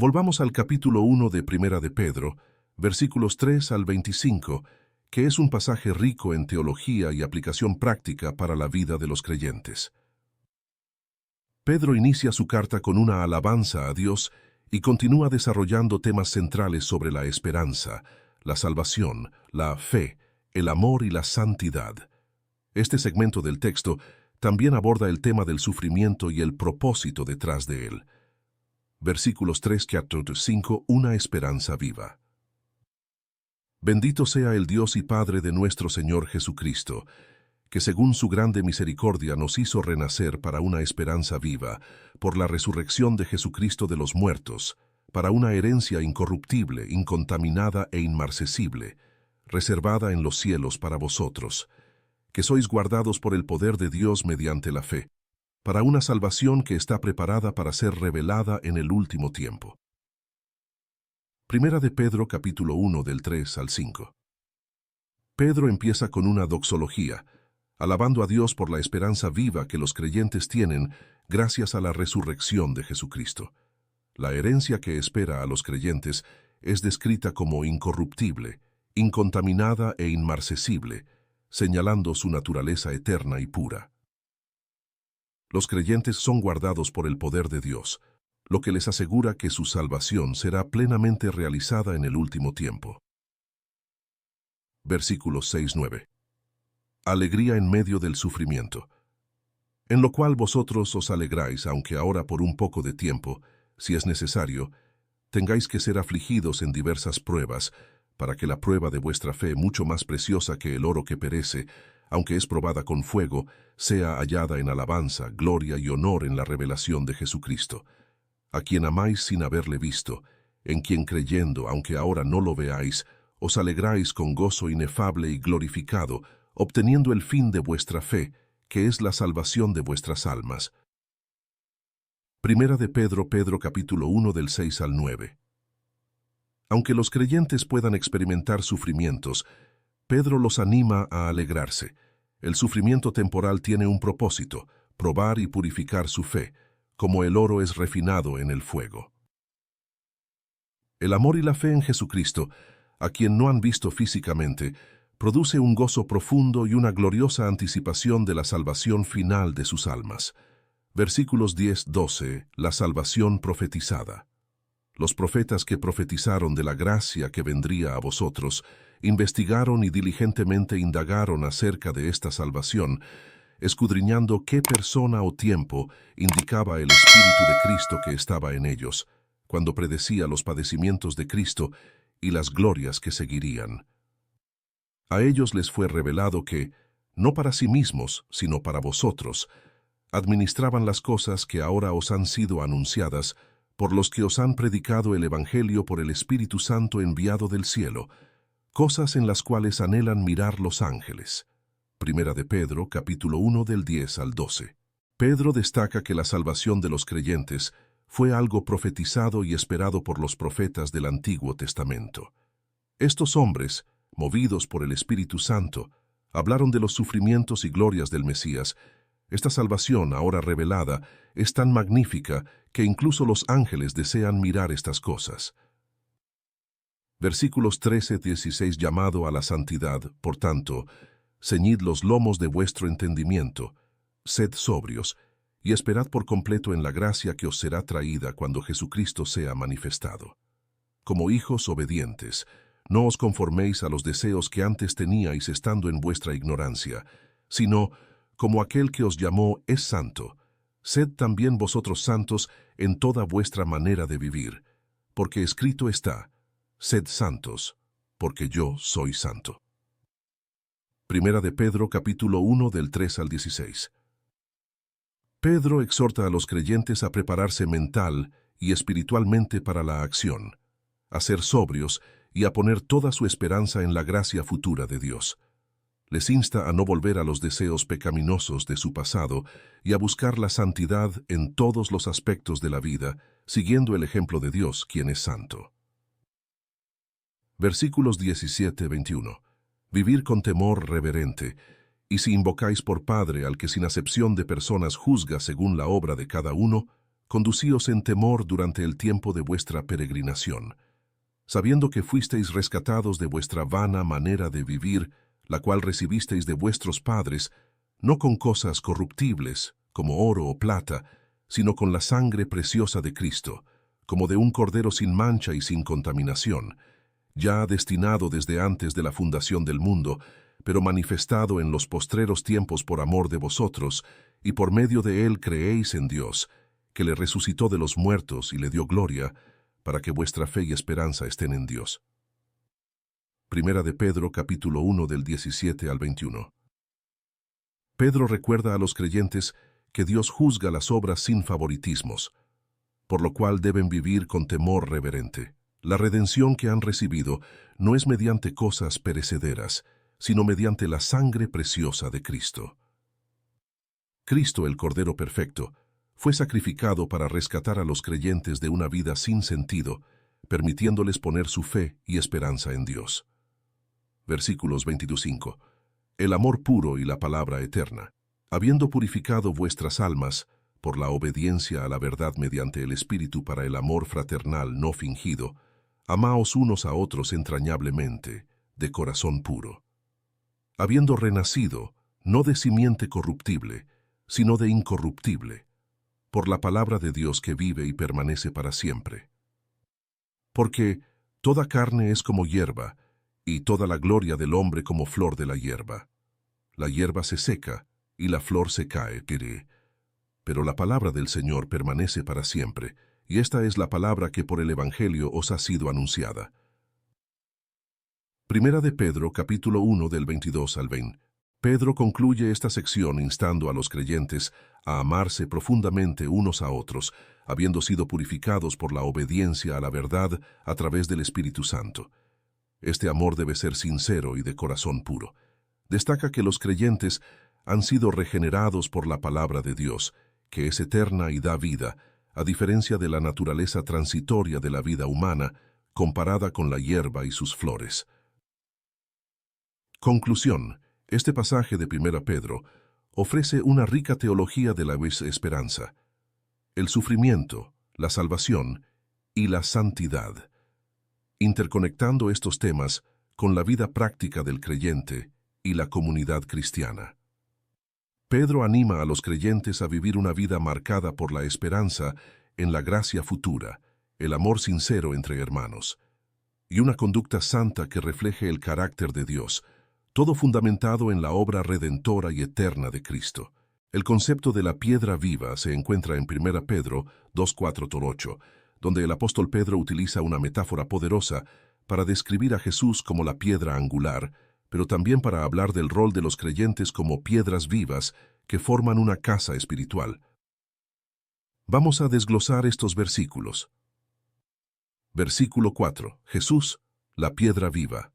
Volvamos al capítulo 1 de Primera de Pedro, versículos 3 al 25, que es un pasaje rico en teología y aplicación práctica para la vida de los creyentes. Pedro inicia su carta con una alabanza a Dios y continúa desarrollando temas centrales sobre la esperanza, la salvación, la fe, el amor y la santidad. Este segmento del texto también aborda el tema del sufrimiento y el propósito detrás de él. Versículos 3, 4, 5, una esperanza viva. Bendito sea el Dios y Padre de nuestro Señor Jesucristo, que según su grande misericordia nos hizo renacer para una esperanza viva, por la resurrección de Jesucristo de los muertos, para una herencia incorruptible, incontaminada e inmarcesible, reservada en los cielos para vosotros, que sois guardados por el poder de Dios mediante la fe, para una salvación que está preparada para ser revelada en el último tiempo. Primera de Pedro capítulo 1 del 3 al 5. Pedro empieza con una doxología, alabando a Dios por la esperanza viva que los creyentes tienen gracias a la resurrección de Jesucristo. La herencia que espera a los creyentes es descrita como incorruptible, incontaminada e inmarcesible, señalando su naturaleza eterna y pura. Los creyentes son guardados por el poder de Dios, lo que les asegura que su salvación será plenamente realizada en el último tiempo. Versículos 6-9. Alegría en medio del sufrimiento, en lo cual vosotros os alegráis, aunque ahora por un poco de tiempo, si es necesario, tengáis que ser afligidos en diversas pruebas, para que la prueba de vuestra fe, mucho más preciosa que el oro que perece, aunque es probada con fuego, sea hallada en alabanza, gloria y honor en la revelación de Jesucristo, a quien amáis sin haberle visto, en quien creyendo, aunque ahora no lo veáis, os alegráis con gozo inefable y glorificado, obteniendo el fin de vuestra fe, que es la salvación de vuestras almas. Primera de Pedro capítulo 1 del 6 al 9. Aunque los creyentes puedan experimentar sufrimientos, Pedro los anima a alegrarse. El sufrimiento temporal tiene un propósito, probar y purificar su fe, como el oro es refinado en el fuego. El amor y la fe en Jesucristo, a quien no han visto físicamente, produce un gozo profundo y una gloriosa anticipación de la salvación final de sus almas. Versículos 10-12, la salvación profetizada. Los profetas que profetizaron de la gracia que vendría a vosotros, investigaron y diligentemente indagaron acerca de esta salvación, escudriñando qué persona o tiempo indicaba el Espíritu de Cristo que estaba en ellos, cuando predecía los padecimientos de Cristo y las glorias que seguirían. A ellos les fue revelado que, no para sí mismos, sino para vosotros, administraban las cosas que ahora os han sido anunciadas por los que os han predicado el Evangelio por el Espíritu Santo enviado del cielo, cosas en las cuales anhelan mirar los ángeles. Primera de Pedro, capítulo 1 del 10 al 12. Pedro destaca que la salvación de los creyentes fue algo profetizado y esperado por los profetas del Antiguo Testamento. Estos hombres, movidos por el Espíritu Santo, hablaron de los sufrimientos y glorias del Mesías. Esta salvación, ahora revelada, es tan magnífica que incluso los ángeles desean mirar estas cosas. Versículos 13-16. Llamado a la santidad, por tanto, ceñid los lomos de vuestro entendimiento, sed sobrios, y esperad por completo en la gracia que os será traída cuando Jesucristo sea manifestado. Como hijos obedientes, no os conforméis a los deseos que antes teníais estando en vuestra ignorancia, sino, como aquel que os llamó es santo, sed también vosotros santos en toda vuestra manera de vivir, porque escrito está, sed santos, porque yo soy santo. Primera de Pedro capítulo 1 del 3 al 16. Pedro exhorta a los creyentes a prepararse mental y espiritualmente para la acción, a ser sobrios y a poner toda su esperanza en la gracia futura de Dios. Les insta a no volver a los deseos pecaminosos de su pasado y a buscar la santidad en todos los aspectos de la vida, siguiendo el ejemplo de Dios, quien es santo. Versículos 17-21. Vivir con temor reverente, y si invocáis por Padre al que sin acepción de personas juzga según la obra de cada uno, conducíos en temor durante el tiempo de vuestra peregrinación, sabiendo que fuisteis rescatados de vuestra vana manera de vivir, la cual recibisteis de vuestros padres, no con cosas corruptibles, como oro o plata, sino con la sangre preciosa de Cristo, como de un cordero sin mancha y sin contaminación, ya destinado desde antes de la fundación del mundo, pero manifestado en los postreros tiempos por amor de vosotros, y por medio de él creéis en Dios, que le resucitó de los muertos y le dio gloria, para que vuestra fe y esperanza estén en Dios. Primera de Pedro, capítulo 1, del 17 al 21. Pedro recuerda a los creyentes que Dios juzga las obras sin favoritismos, por lo cual deben vivir con temor reverente. La redención que han recibido no es mediante cosas perecederas, sino mediante la sangre preciosa de Cristo. Cristo, el Cordero Perfecto, fue sacrificado para rescatar a los creyentes de una vida sin sentido, permitiéndoles poner su fe y esperanza en Dios. Versículos 22-5. El amor puro y la palabra eterna. Habiendo purificado vuestras almas por la obediencia a la verdad mediante el Espíritu para el amor fraternal no fingido, amaos unos a otros entrañablemente, de corazón puro. Habiendo renacido, no de simiente corruptible, sino de incorruptible, por la palabra de Dios que vive y permanece para siempre. Porque toda carne es como hierba, y toda la gloria del hombre como flor de la hierba. La hierba se seca, y la flor se cae, pero la palabra del Señor permanece para siempre, y esta es la palabra que por el Evangelio os ha sido anunciada. Primera de Pedro, capítulo 1, del 22 al 20. Pedro concluye esta sección instando a los creyentes a amarse profundamente unos a otros, habiendo sido purificados por la obediencia a la verdad a través del Espíritu Santo. Este amor debe ser sincero y de corazón puro. Destaca que los creyentes han sido regenerados por la palabra de Dios, que es eterna y da vida, a diferencia de la naturaleza transitoria de la vida humana, comparada con la hierba y sus flores. Conclusión. Este pasaje de 1 Pedro ofrece una rica teología de la esperanza, el sufrimiento, la salvación y la santidad, interconectando estos temas con la vida práctica del creyente y la comunidad cristiana. Pedro anima a los creyentes a vivir una vida marcada por la esperanza en la gracia futura, el amor sincero entre hermanos, y una conducta santa que refleje el carácter de Dios, todo fundamentado en la obra redentora y eterna de Cristo. El concepto de la piedra viva se encuentra en 1 Pedro 2:4-8, donde el apóstol Pedro utiliza una metáfora poderosa para describir a Jesús como la piedra angular, pero también para hablar del rol de los creyentes como piedras vivas que forman una casa espiritual. Vamos a desglosar estos versículos. Versículo 4. Jesús, la piedra viva.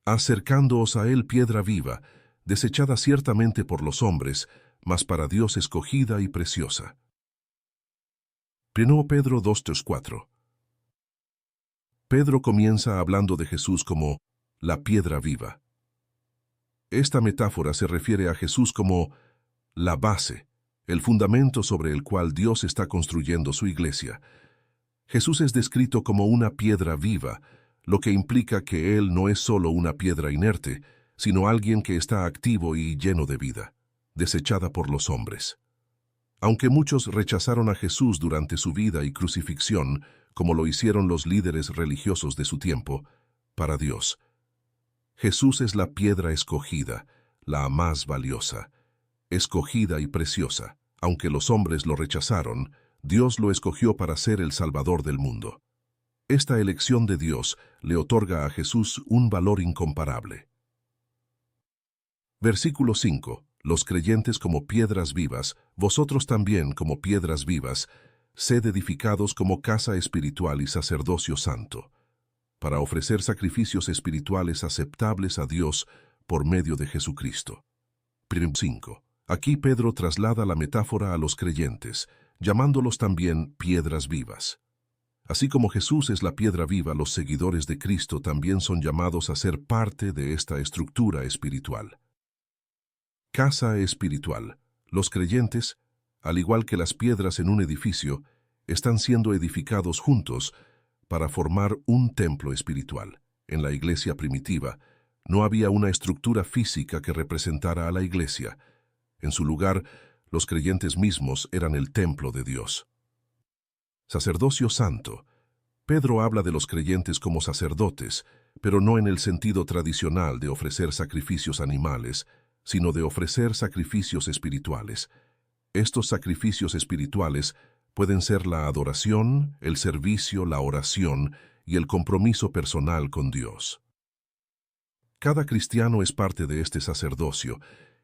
Acercándoos a él piedra viva, desechada ciertamente por los hombres, mas para Dios escogida y preciosa. 1 Pedro 2:4. Pedro comienza hablando de Jesús como la piedra viva. Esta metáfora se refiere a Jesús como la base, el fundamento sobre el cual Dios está construyendo su iglesia. Jesús es descrito como una piedra viva, lo que implica que Él no es solo una piedra inerte, sino alguien que está activo y lleno de vida, desechada por los hombres. Aunque muchos rechazaron a Jesús durante su vida y crucifixión, como lo hicieron los líderes religiosos de su tiempo, para Dios, Jesús es la piedra escogida, la más valiosa, escogida y preciosa. Aunque los hombres lo rechazaron, Dios lo escogió para ser el Salvador del mundo. Esta elección de Dios le otorga a Jesús un valor incomparable. Versículo 5. Los creyentes como piedras vivas, vosotros también como piedras vivas, sed edificados como casa espiritual y sacerdocio santo, para ofrecer sacrificios espirituales aceptables a Dios por medio de Jesucristo. 5. Aquí Pedro traslada la metáfora a los creyentes, llamándolos también piedras vivas. Así como Jesús es la piedra viva, los seguidores de Cristo también son llamados a ser parte de esta estructura espiritual. Casa espiritual. Los creyentes, al igual que las piedras en un edificio, están siendo edificados juntos para formar un templo espiritual. En la iglesia primitiva, no había una estructura física que representara a la iglesia. En su lugar, los creyentes mismos eran el templo de Dios. Sacerdocio santo. Pedro habla de los creyentes como sacerdotes, pero no en el sentido tradicional de ofrecer sacrificios animales, sino de ofrecer sacrificios espirituales. Estos sacrificios espirituales pueden ser la adoración, el servicio, la oración y el compromiso personal con Dios. Cada cristiano es parte de este sacerdocio,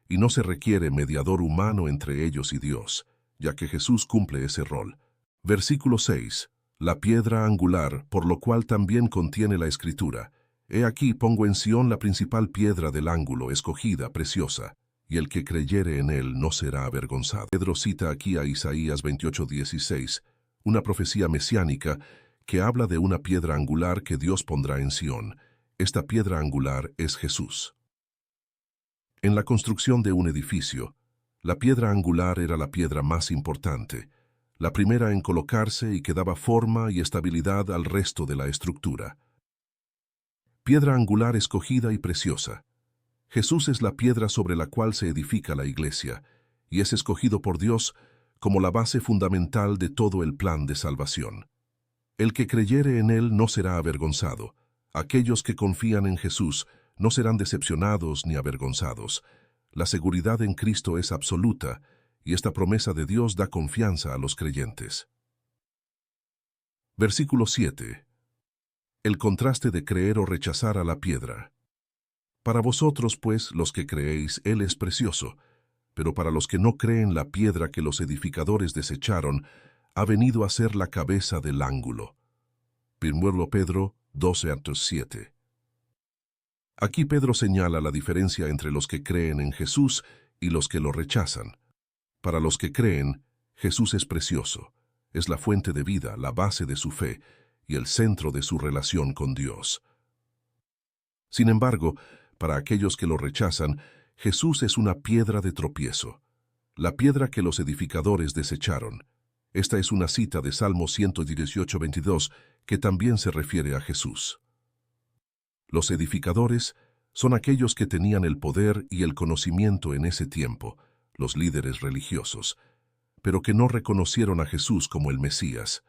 y no se requiere mediador humano entre ellos y Dios, ya que Jesús cumple ese rol. Versículo 6. La piedra angular, por lo cual también contiene la Escritura. He aquí pongo en Sión la principal piedra del ángulo, escogida, preciosa, y el que creyere en él no será avergonzado. Pedro cita aquí a Isaías 28:16, una profecía mesiánica que habla de una piedra angular que Dios pondrá en Sión. Esta piedra angular es Jesús. En la construcción de un edificio, la piedra angular era la piedra más importante, la primera en colocarse y que daba forma y estabilidad al resto de la estructura. Piedra angular escogida y preciosa. Jesús es la piedra sobre la cual se edifica la iglesia, y es escogido por Dios como la base fundamental de todo el plan de salvación. El que creyere en él no será avergonzado. Aquellos que confían en Jesús no serán decepcionados ni avergonzados. La seguridad en Cristo es absoluta, y esta promesa de Dios da confianza a los creyentes. Versículo 7. El contraste de creer o rechazar a la piedra. Para vosotros, pues, los que creéis, Él es precioso, pero para los que no creen, la piedra que los edificadores desecharon ha venido a ser la cabeza del ángulo. 1 Pedro 12:7. Aquí Pedro señala la diferencia entre los que creen en Jesús y los que lo rechazan. Para los que creen, Jesús es precioso, es la fuente de vida, la base de su fe y el centro de su relación con Dios. Sin embargo, para aquellos que lo rechazan, Jesús es una piedra de tropiezo, la piedra que los edificadores desecharon. Esta es una cita de Salmo 118:22 que también se refiere a Jesús. Los edificadores son aquellos que tenían el poder y el conocimiento en ese tiempo, los líderes religiosos, pero que no reconocieron a Jesús como el Mesías.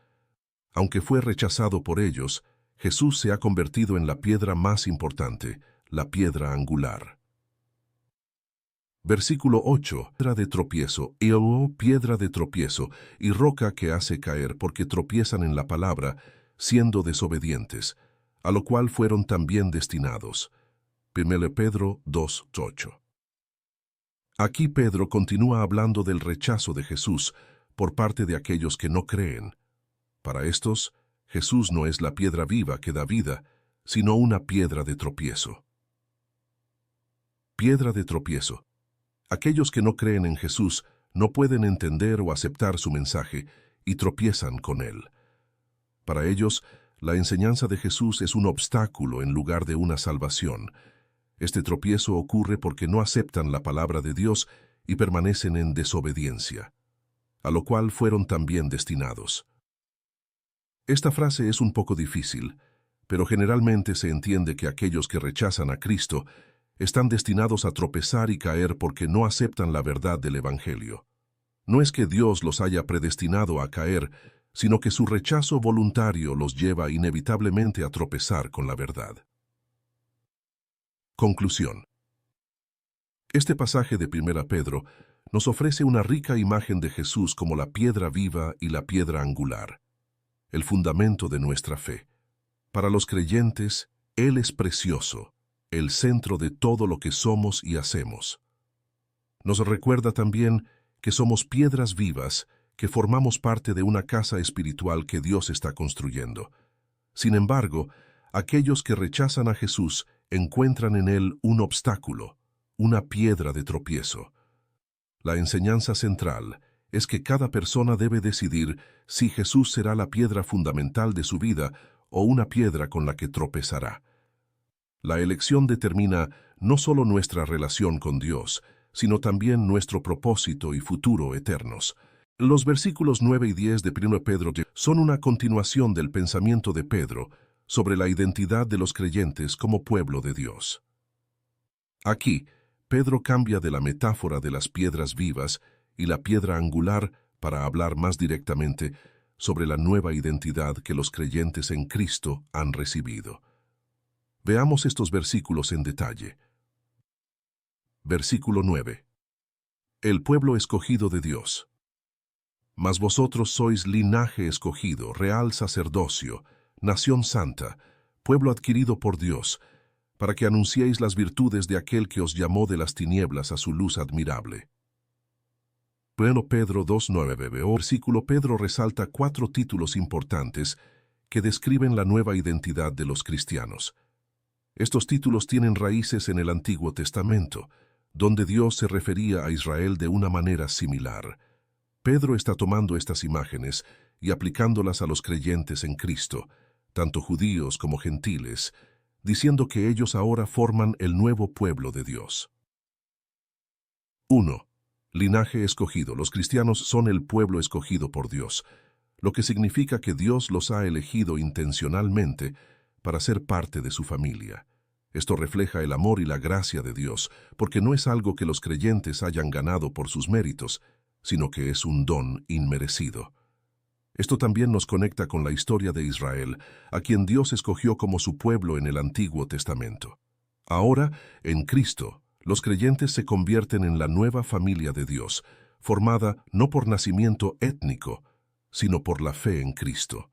Aunque fue rechazado por ellos, Jesús se ha convertido en la piedra más importante, la piedra angular. Versículo 8. Piedra de tropiezo, piedra de tropiezo, y roca que hace caer porque tropiezan en la palabra, siendo desobedientes, a lo cual fueron también destinados. 1 Pedro 2:8. Aquí Pedro continúa hablando del rechazo de Jesús por parte de aquellos que no creen. Para estos, Jesús no es la piedra viva que da vida, sino una piedra de tropiezo. Piedra de tropiezo. Aquellos que no creen en Jesús no pueden entender o aceptar su mensaje y tropiezan con él. Para ellos, la enseñanza de Jesús es un obstáculo en lugar de una salvación. Este tropiezo ocurre porque no aceptan la palabra de Dios y permanecen en desobediencia, a lo cual fueron también destinados. Esta frase es un poco difícil, pero generalmente se entiende que aquellos que rechazan a Cristo están destinados a tropezar y caer porque no aceptan la verdad del Evangelio. No es que Dios los haya predestinado a caer, sino que su rechazo voluntario los lleva inevitablemente a tropezar con la verdad. Conclusión. Este pasaje de 1 Pedro nos ofrece una rica imagen de Jesús como la piedra viva y la piedra angular, el fundamento de nuestra fe. Para los creyentes, Él es precioso, el centro de todo lo que somos y hacemos. Nos recuerda también que somos piedras vivas, que formamos parte de una casa espiritual que Dios está construyendo. Sin embargo, aquellos que rechazan a Jesús encuentran en Él un obstáculo, una piedra de tropiezo. La enseñanza central es que cada persona debe decidir si Jesús será la piedra fundamental de su vida o una piedra con la que tropezará. La elección determina no solo nuestra relación con Dios, sino también nuestro propósito y futuro eternos. Los versículos 9 y 10 de 1 Pedro son una continuación del pensamiento de Pedro sobre la identidad de los creyentes como pueblo de Dios. Aquí, Pedro cambia de la metáfora de las piedras vivas y la piedra angular para hablar más directamente sobre la nueva identidad que los creyentes en Cristo han recibido. Veamos estos versículos en detalle. Versículo 9. El pueblo escogido de Dios. Mas vosotros sois linaje escogido, real sacerdocio, nación santa, pueblo adquirido por Dios, para que anunciéis las virtudes de aquel que os llamó de las tinieblas a su luz admirable. 1 Pedro 2:9. Versículo Pedro resalta 4 títulos importantes que describen la nueva identidad de los cristianos. Estos títulos tienen raíces en el Antiguo Testamento, donde Dios se refería a Israel de una manera similar. Pedro está tomando estas imágenes y aplicándolas a los creyentes en Cristo, tanto judíos como gentiles, diciendo que ellos ahora forman el nuevo pueblo de Dios. 1. Linaje escogido. Los cristianos son el pueblo escogido por Dios, lo que significa que Dios los ha elegido intencionalmente para ser parte de su familia. Esto refleja el amor y la gracia de Dios, porque no es algo que los creyentes hayan ganado por sus méritos, sino que es un don inmerecido. Esto también nos conecta con la historia de Israel, a quien Dios escogió como su pueblo en el Antiguo Testamento. Ahora, en Cristo, los creyentes se convierten en la nueva familia de Dios, formada no por nacimiento étnico, sino por la fe en Cristo.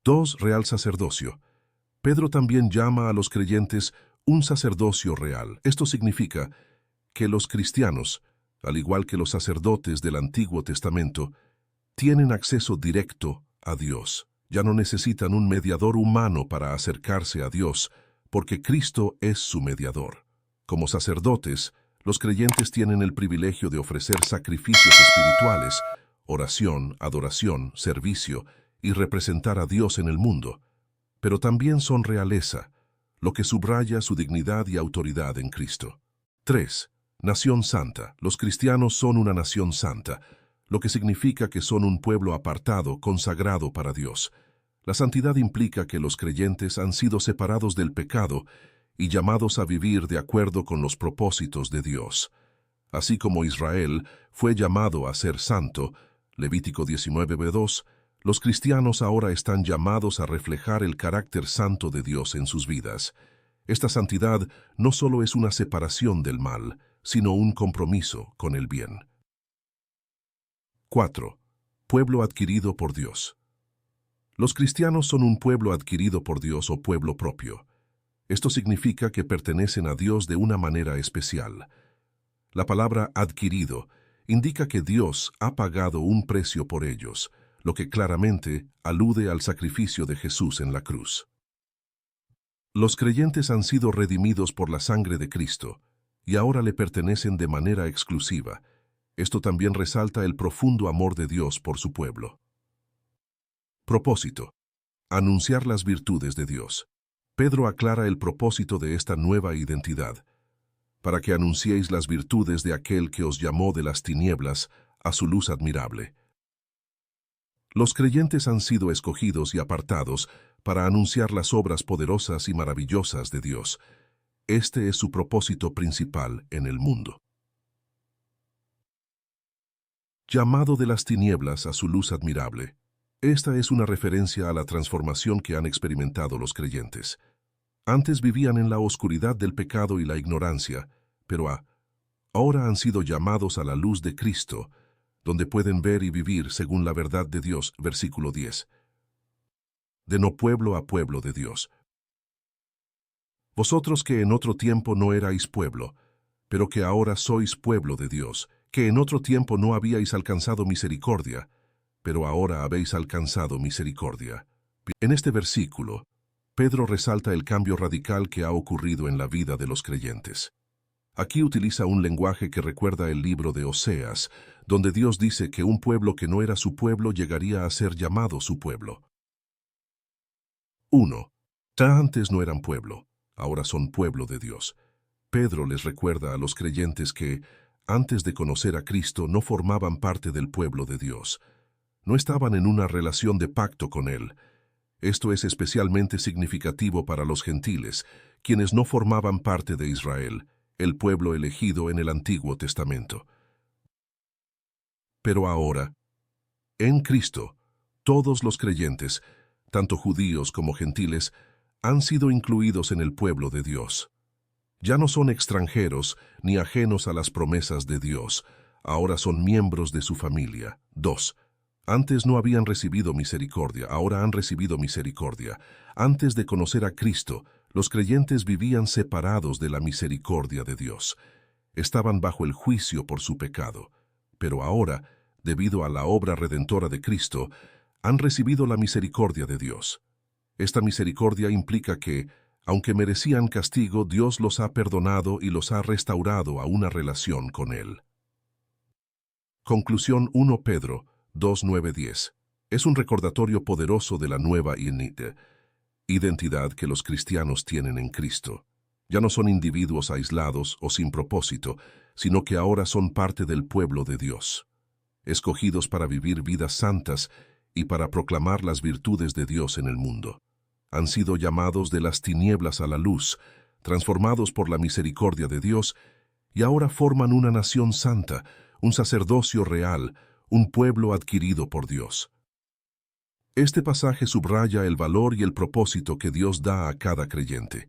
2. Real sacerdocio. Pedro también llama a los creyentes un sacerdocio real. Esto significa que los cristianos, al igual que los sacerdotes del Antiguo Testamento, tienen acceso directo a Dios. Ya no necesitan un mediador humano para acercarse a Dios, porque Cristo es su mediador. Como sacerdotes, los creyentes tienen el privilegio de ofrecer sacrificios espirituales, oración, adoración, servicio y representar a Dios en el mundo. Pero también son realeza, lo que subraya su dignidad y autoridad en Cristo. 3. Nación santa. Los cristianos son una nación santa, lo que significa que son un pueblo apartado, consagrado para Dios. La santidad implica que los creyentes han sido separados del pecado y llamados a vivir de acuerdo con los propósitos de Dios. Así como Israel fue llamado a ser santo, Levítico 19:2, los cristianos ahora están llamados a reflejar el carácter santo de Dios en sus vidas. Esta santidad no solo es una separación del mal, sino un compromiso con el bien. 4. Pueblo adquirido por Dios. Los cristianos son un pueblo adquirido por Dios o pueblo propio. Esto significa que pertenecen a Dios de una manera especial. La palabra adquirido indica que Dios ha pagado un precio por ellos, lo que claramente alude al sacrificio de Jesús en la cruz. Los creyentes han sido redimidos por la sangre de Cristo y ahora le pertenecen de manera exclusiva. Esto también resalta el profundo amor de Dios por su pueblo. Propósito: anunciar las virtudes de Dios. Pedro aclara el propósito de esta nueva identidad, para que anunciéis las virtudes de aquel que os llamó de las tinieblas a su luz admirable. Los creyentes han sido escogidos y apartados para anunciar las obras poderosas y maravillosas de Dios. Este es su propósito principal en el mundo. Llamado de las tinieblas a su luz admirable. Esta es una referencia a la transformación que han experimentado los creyentes. Antes vivían en la oscuridad del pecado y la ignorancia, pero ahora han sido llamados a la luz de Cristo, donde pueden ver y vivir según la verdad de Dios. Versículo 10. De no pueblo a pueblo de Dios. Vosotros que en otro tiempo no erais pueblo, pero que ahora sois pueblo de Dios, que en otro tiempo no habíais alcanzado misericordia, pero ahora habéis alcanzado misericordia. En este versículo, Pedro resalta el cambio radical que ha ocurrido en la vida de los creyentes. Aquí utiliza un lenguaje que recuerda el libro de Oseas, donde Dios dice que un pueblo que no era su pueblo llegaría a ser llamado su pueblo. 1. Antes no eran pueblo, ahora son pueblo de Dios. Pedro les recuerda a los creyentes que, antes de conocer a Cristo, no formaban parte del pueblo de Dios. No estaban en una relación de pacto con Él. Esto es especialmente significativo para los gentiles, quienes no formaban parte de Israel, el pueblo elegido en el Antiguo Testamento. Pero ahora, en Cristo, todos los creyentes, tanto judíos como gentiles, han sido incluidos en el pueblo de Dios. Ya no son extranjeros ni ajenos a las promesas de Dios, ahora son miembros de su familia. 2. Antes no habían recibido misericordia, ahora han recibido misericordia. Antes de conocer a Cristo, los creyentes vivían separados de la misericordia de Dios. Estaban bajo el juicio por su pecado. Pero ahora, debido a la obra redentora de Cristo, han recibido la misericordia de Dios. Esta misericordia implica que, aunque merecían castigo, Dios los ha perdonado y los ha restaurado a una relación con Él. Conclusión 1 Pedro 2:9-10. Es un recordatorio poderoso de la nueva identidad que los cristianos tienen en Cristo. Ya no son individuos aislados o sin propósito, sino que ahora son parte del pueblo de Dios, escogidos para vivir vidas santas y para proclamar las virtudes de Dios en el mundo. Han sido llamados de las tinieblas a la luz, transformados por la misericordia de Dios, y ahora forman una nación santa, un sacerdocio real, un pueblo adquirido por Dios. Este pasaje subraya el valor y el propósito que Dios da a cada creyente.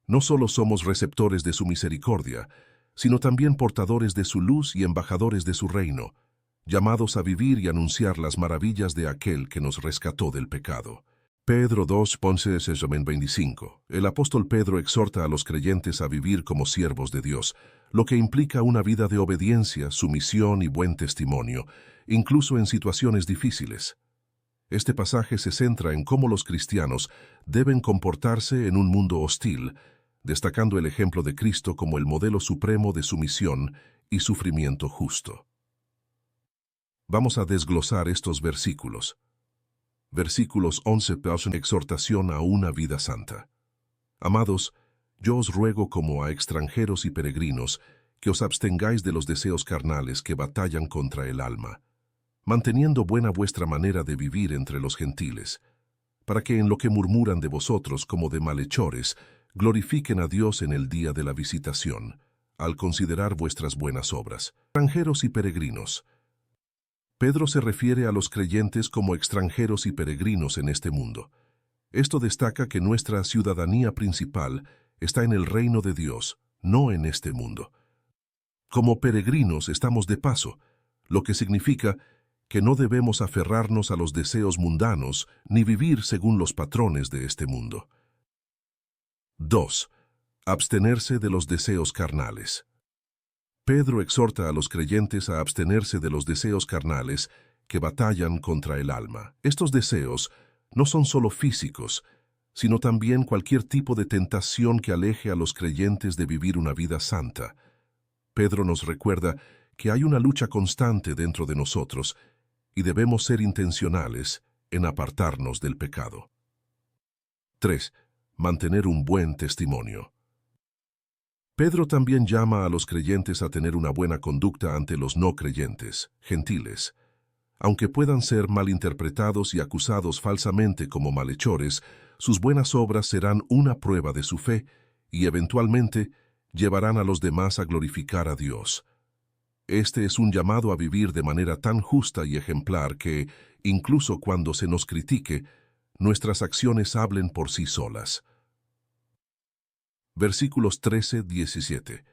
No solo somos receptores de su misericordia, sino también portadores de su luz y embajadores de su reino, llamados a vivir y anunciar las maravillas de aquel que nos rescató del pecado. Pedro 2:25. El apóstol Pedro exhorta a los creyentes a vivir como siervos de Dios, lo que implica una vida de obediencia, sumisión y buen testimonio, incluso en situaciones difíciles. Este pasaje se centra en cómo los cristianos deben comportarse en un mundo hostil, destacando el ejemplo de Cristo como el modelo supremo de sumisión y sufrimiento justo. Vamos a desglosar estos versículos. Versículos 11. Exhortación a una vida santa. Amados, yo os ruego como a extranjeros y peregrinos, que os abstengáis de los deseos carnales que batallan contra el alma, manteniendo buena vuestra manera de vivir entre los gentiles, para que en lo que murmuran de vosotros como de malhechores, glorifiquen a Dios en el día de la visitación, al considerar vuestras buenas obras. Extranjeros y peregrinos. Pedro se refiere a los creyentes como extranjeros y peregrinos en este mundo. Esto destaca que nuestra ciudadanía principal está en el reino de Dios, no en este mundo. Como peregrinos estamos de paso, lo que significa que no debemos aferrarnos a los deseos mundanos ni vivir según los patrones de este mundo. 2. Abstenerse de los deseos carnales. Pedro exhorta a los creyentes a abstenerse de los deseos carnales que batallan contra el alma. Estos deseos no son solo físicos, sino también cualquier tipo de tentación que aleje a los creyentes de vivir una vida santa. Pedro nos recuerda que hay una lucha constante dentro de nosotros y debemos ser intencionales en apartarnos del pecado. 3. Mantener un buen testimonio. Pedro también llama a los creyentes a tener una buena conducta ante los no creyentes, gentiles. Aunque puedan ser malinterpretados y acusados falsamente como malhechores, sus buenas obras serán una prueba de su fe y eventualmente llevarán a los demás a glorificar a Dios. Este es un llamado a vivir de manera tan justa y ejemplar que, incluso cuando se nos critique, nuestras acciones hablen por sí solas. Versículos 13-17.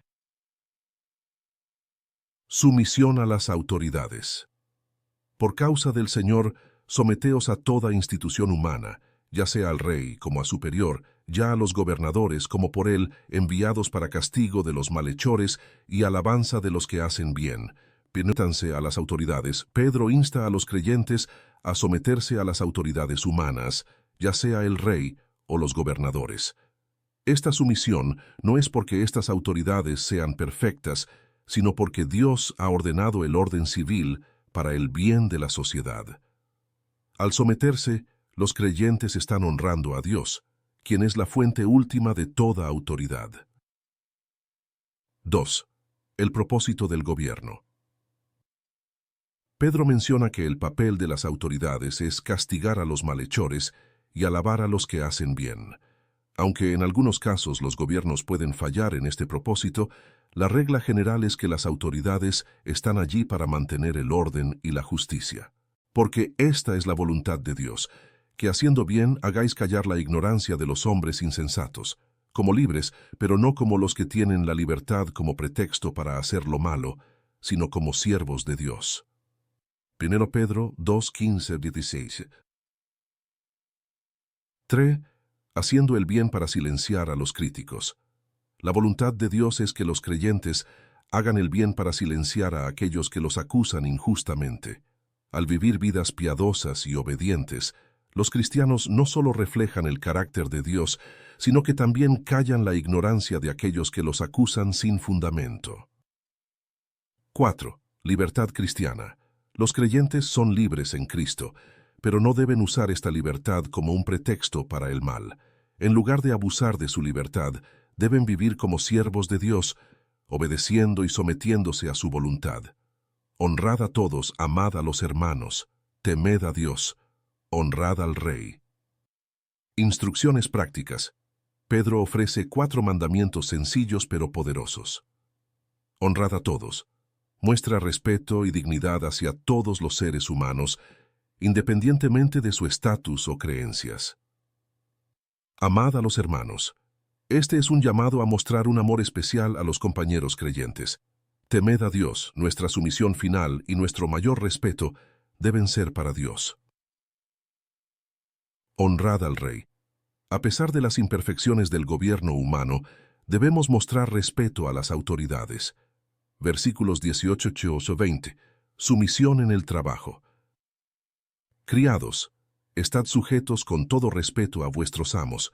Sumisión a las autoridades. Por causa del Señor, someteos a toda institución humana, ya sea al rey como a superior, ya a los gobernadores como por él, enviados para castigo de los malhechores y alabanza de los que hacen bien. Sométanse a las autoridades. Pedro insta a los creyentes a someterse a las autoridades humanas, ya sea el rey o los gobernadores. Esta sumisión no es porque estas autoridades sean perfectas, sino porque Dios ha ordenado el orden civil para el bien de la sociedad. Al someterse, los creyentes están honrando a Dios, quien es la fuente última de toda autoridad. 2. El propósito del gobierno. Pedro menciona que el papel de las autoridades es castigar a los malhechores y alabar a los que hacen bien. Aunque en algunos casos los gobiernos pueden fallar en este propósito, la regla general es que las autoridades están allí para mantener el orden y la justicia. Porque esta es la voluntad de Dios, que haciendo bien hagáis callar la ignorancia de los hombres insensatos, como libres, pero no como los que tienen la libertad como pretexto para hacer lo malo, sino como siervos de Dios. 1 Pedro 2, 15, 16. 3. Haciendo el bien para silenciar a los críticos. La voluntad de Dios es que los creyentes hagan el bien para silenciar a aquellos que los acusan injustamente. Al vivir vidas piadosas y obedientes, los cristianos no solo reflejan el carácter de Dios, sino que también callan la ignorancia de aquellos que los acusan sin fundamento. 4. Libertad cristiana. Los creyentes son libres en Cristo, pero no deben usar esta libertad como un pretexto para el mal. En lugar de abusar de su libertad, deben vivir como siervos de Dios, obedeciendo y sometiéndose a su voluntad. Honrad a todos, amad a los hermanos, temed a Dios, honrad al Rey. Instrucciones prácticas. Pedro ofrece 4 mandamientos sencillos pero poderosos. Honrad a todos. Muestra respeto y dignidad hacia todos los seres humanos, independientemente de su estatus o creencias. Amad a los hermanos. Este es un llamado a mostrar un amor especial a los compañeros creyentes. Temed a Dios, nuestra sumisión final y nuestro mayor respeto deben ser para Dios. Honrad al Rey. A pesar de las imperfecciones del gobierno humano, debemos mostrar respeto a las autoridades. Versículos 18, 8, 20. Sumisión en el trabajo. Criados, estad sujetos con todo respeto a vuestros amos,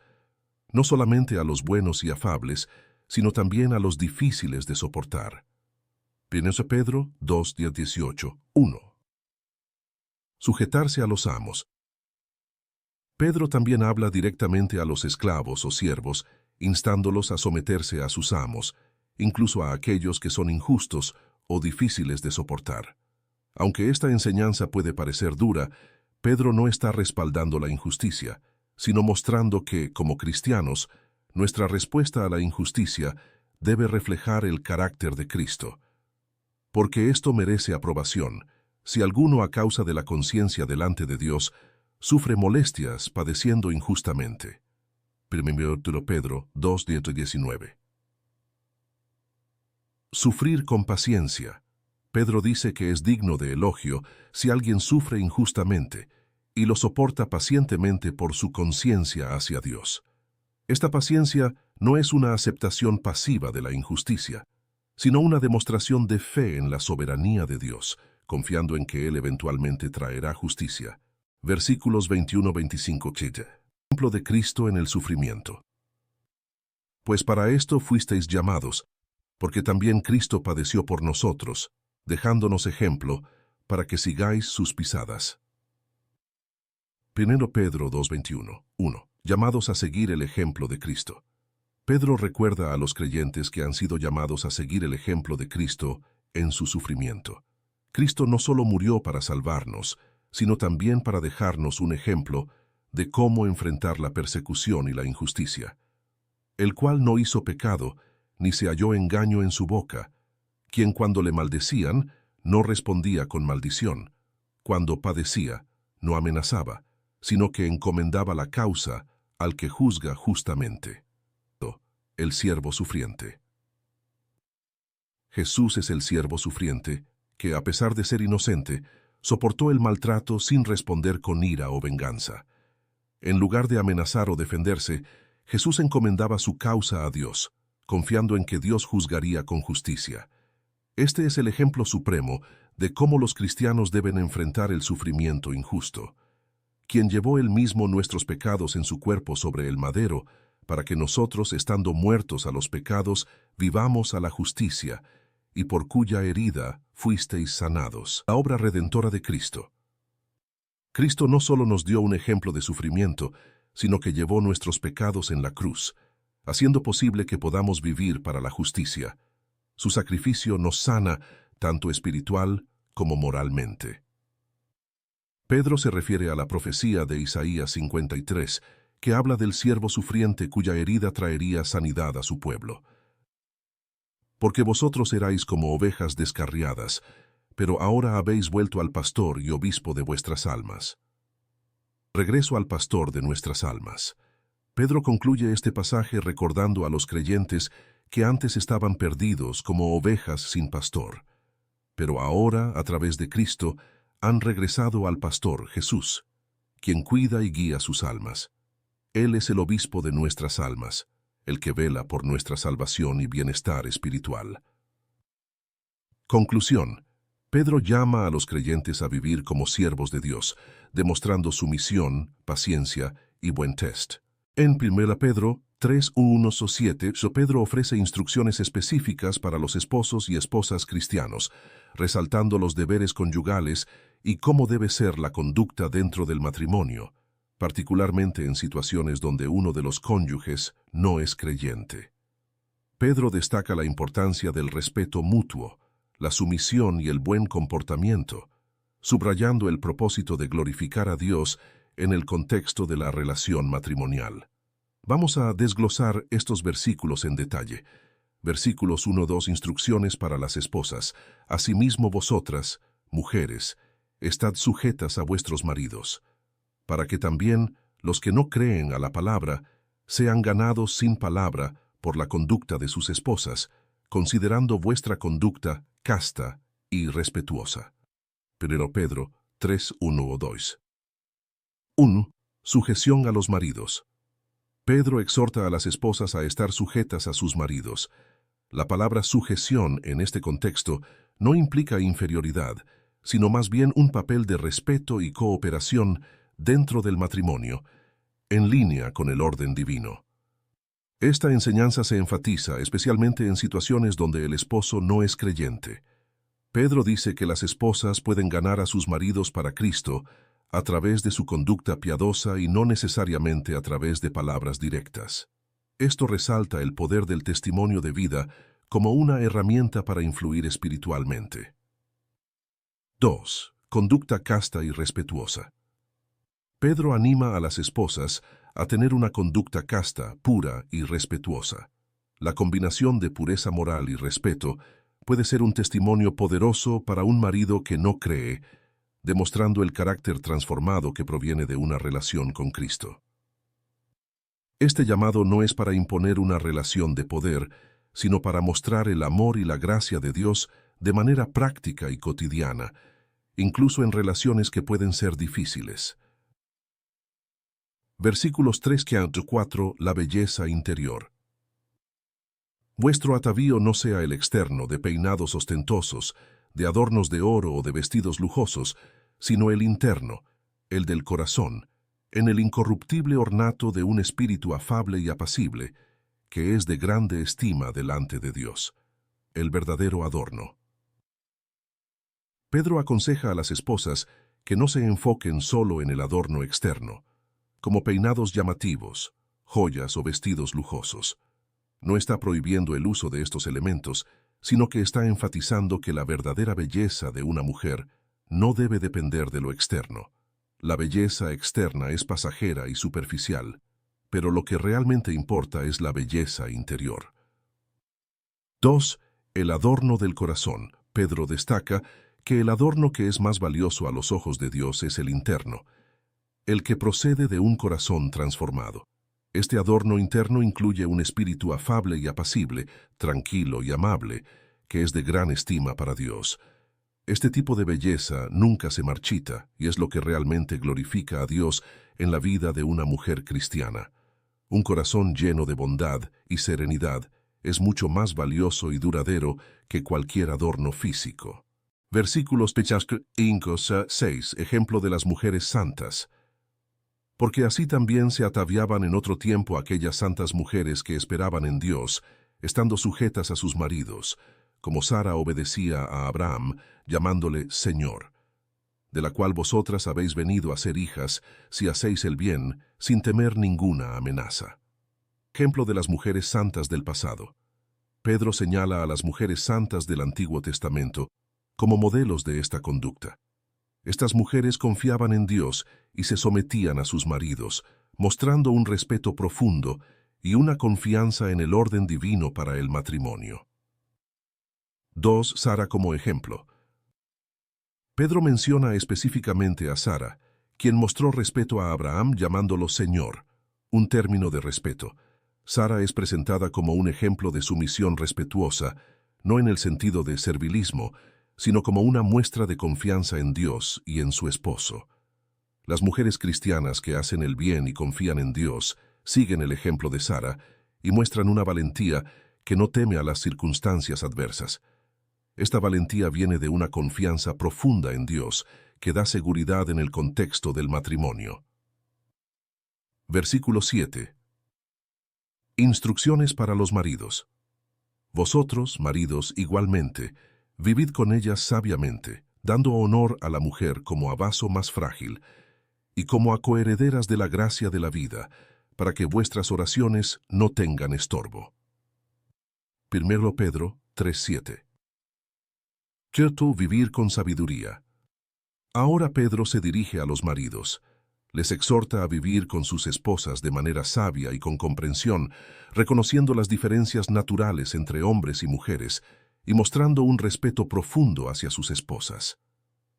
no solamente a los buenos y afables, sino también a los difíciles de soportar. 1 Pedro 2, 18, 1. Sujetarse a los amos. Pedro también habla directamente a los esclavos o siervos, instándolos a someterse a sus amos, incluso a aquellos que son injustos o difíciles de soportar. Aunque esta enseñanza puede parecer dura, Pedro no está respaldando la injusticia, sino mostrando que, como cristianos, nuestra respuesta a la injusticia debe reflejar el carácter de Cristo. Porque esto merece aprobación, si alguno a causa de la conciencia delante de Dios sufre molestias padeciendo injustamente. 1 Pedro 2, 19. Sufrir con paciencia. Pedro dice que es digno de elogio si alguien sufre injustamente y lo soporta pacientemente por su conciencia hacia Dios. Esta paciencia no es una aceptación pasiva de la injusticia, sino una demostración de fe en la soberanía de Dios, confiando en que Él eventualmente traerá justicia. Versículos 21-25. Ejemplo de Cristo en el sufrimiento. Pues para esto fuisteis llamados, porque también Cristo padeció por nosotros, dejándonos ejemplo, para que sigáis sus pisadas. 1 Pedro 2:21. 1. Llamados a seguir el ejemplo de Cristo. Pedro recuerda a los creyentes que han sido llamados a seguir el ejemplo de Cristo en su sufrimiento. Cristo no solo murió para salvarnos, sino también para dejarnos un ejemplo de cómo enfrentar la persecución y la injusticia, el cual no hizo pecado, ni se halló engaño en su boca, quien cuando le maldecían, no respondía con maldición, cuando padecía, no amenazaba, sino que encomendaba la causa al que juzga justamente. El siervo sufriente. Jesús es el siervo sufriente, que a pesar de ser inocente, soportó el maltrato sin responder con ira o venganza. En lugar de amenazar o defenderse, Jesús encomendaba su causa a Dios, confiando en que Dios juzgaría con justicia. Este es el ejemplo supremo de cómo los cristianos deben enfrentar el sufrimiento injusto. Quien llevó él mismo nuestros pecados en su cuerpo sobre el madero, para que nosotros, estando muertos a los pecados, vivamos a la justicia, y por cuya herida fuisteis sanados. La obra redentora de Cristo. Cristo no solo nos dio un ejemplo de sufrimiento, sino que llevó nuestros pecados en la cruz, haciendo posible que podamos vivir para la justicia. Su sacrificio nos sana tanto espiritual como moralmente. Pedro se refiere a la profecía de Isaías 53, que habla del siervo sufriente cuya herida traería sanidad a su pueblo. Porque vosotros erais como ovejas descarriadas, pero ahora habéis vuelto al pastor y obispo de vuestras almas. Regreso al pastor de nuestras almas. Pedro concluye este pasaje recordando a los creyentes que antes estaban perdidos como ovejas sin pastor, pero ahora, a través de Cristo, han regresado al pastor Jesús, quien cuida y guía sus almas. Él es el obispo de nuestras almas, el que vela por nuestra salvación y bienestar espiritual. Conclusión. Pedro llama a los creyentes a vivir como siervos de Dios, demostrando sumisión, paciencia y buen test. En 1 Pedro 3:1-7, Pedro ofrece instrucciones específicas para los esposos y esposas cristianos, resaltando los deberes conyugales y cómo debe ser la conducta dentro del matrimonio, particularmente en situaciones donde uno de los cónyuges no es creyente. Pedro destaca la importancia del respeto mutuo, la sumisión y el buen comportamiento, subrayando el propósito de glorificar a Dios en el contexto de la relación matrimonial. Vamos a desglosar estos versículos en detalle. Versículos 1-2, instrucciones para las esposas. Asimismo vosotras, mujeres, estad sujetas a vuestros maridos, para que también los que no creen a la palabra sean ganados sin palabra por la conducta de sus esposas, considerando vuestra conducta casta y respetuosa. 1 Pedro 3:1-2. 1. Sujeción a los maridos. Pedro exhorta a las esposas a estar sujetas a sus maridos. La palabra sujeción en este contexto no implica inferioridad, sino más bien un papel de respeto y cooperación dentro del matrimonio, en línea con el orden divino. Esta enseñanza se enfatiza especialmente en situaciones donde el esposo no es creyente. Pedro dice que las esposas pueden ganar a sus maridos para Cristo a través de su conducta piadosa y no necesariamente a través de palabras directas. Esto resalta el poder del testimonio de vida como una herramienta para influir espiritualmente. 2. Conducta casta y respetuosa. Pedro anima a las esposas a tener una conducta casta, pura y respetuosa. La combinación de pureza moral y respeto puede ser un testimonio poderoso para un marido que no cree, demostrando el carácter transformado que proviene de una relación con Cristo. Este llamado no es para imponer una relación de poder, sino para mostrar el amor y la gracia de Dios de manera práctica y cotidiana, incluso en relaciones que pueden ser difíciles. Versículos 3-4, la belleza interior. Vuestro atavío no sea el externo, de peinados ostentosos, de adornos de oro o de vestidos lujosos, sino el interno, el del corazón, en el incorruptible ornato de un espíritu afable y apacible, que es de grande estima delante de Dios, el verdadero adorno. Pedro aconseja a las esposas que no se enfoquen solo en el adorno externo, como peinados llamativos, joyas o vestidos lujosos. No está prohibiendo el uso de estos elementos, sino que está enfatizando que la verdadera belleza de una mujer no debe depender de lo externo. La belleza externa es pasajera y superficial, pero lo que realmente importa es la belleza interior. 2. El adorno del corazón. Pedro destaca que el adorno que es más valioso a los ojos de Dios es el interno, el que procede de un corazón transformado. Este adorno interno incluye un espíritu afable y apacible, tranquilo y amable, que es de gran estima para Dios. Este tipo de belleza nunca se marchita y es lo que realmente glorifica a Dios en la vida de una mujer cristiana. Un corazón lleno de bondad y serenidad es mucho más valioso y duradero que cualquier adorno físico. Versículos 5-6, ejemplo de las mujeres santas. Porque así también se ataviaban en otro tiempo aquellas santas mujeres que esperaban en Dios, estando sujetas a sus maridos, como Sara obedecía a Abraham, llamándole Señor, de la cual vosotras habéis venido a ser hijas, si hacéis el bien, sin temer ninguna amenaza. Ejemplo de las mujeres santas del pasado. Pedro señala a las mujeres santas del Antiguo Testamento como modelos de esta conducta. Estas mujeres confiaban en Dios y se sometían a sus maridos, mostrando un respeto profundo y una confianza en el orden divino para el matrimonio. 2. Sara como ejemplo. Pedro menciona específicamente a Sara, quien mostró respeto a Abraham llamándolo Señor, un término de respeto. Sara es presentada como un ejemplo de sumisión respetuosa, no en el sentido de servilismo, sino como una muestra de confianza en Dios y en su esposo. Las mujeres cristianas que hacen el bien y confían en Dios siguen el ejemplo de Sara y muestran una valentía que no teme a las circunstancias adversas. Esta valentía viene de una confianza profunda en Dios que da seguridad en el contexto del matrimonio. Versículo 7. Instrucciones para los maridos. Vosotros, maridos, igualmente, vivid con ellas sabiamente, dando honor a la mujer como a vaso más frágil, y como a coherederas de la gracia de la vida, para que vuestras oraciones no tengan estorbo. 1 Pedro 3:7. Quieto vivir con sabiduría. Ahora Pedro se dirige a los maridos. Les exhorta a vivir con sus esposas de manera sabia y con comprensión, reconociendo las diferencias naturales entre hombres y mujeres y mostrando un respeto profundo hacia sus esposas.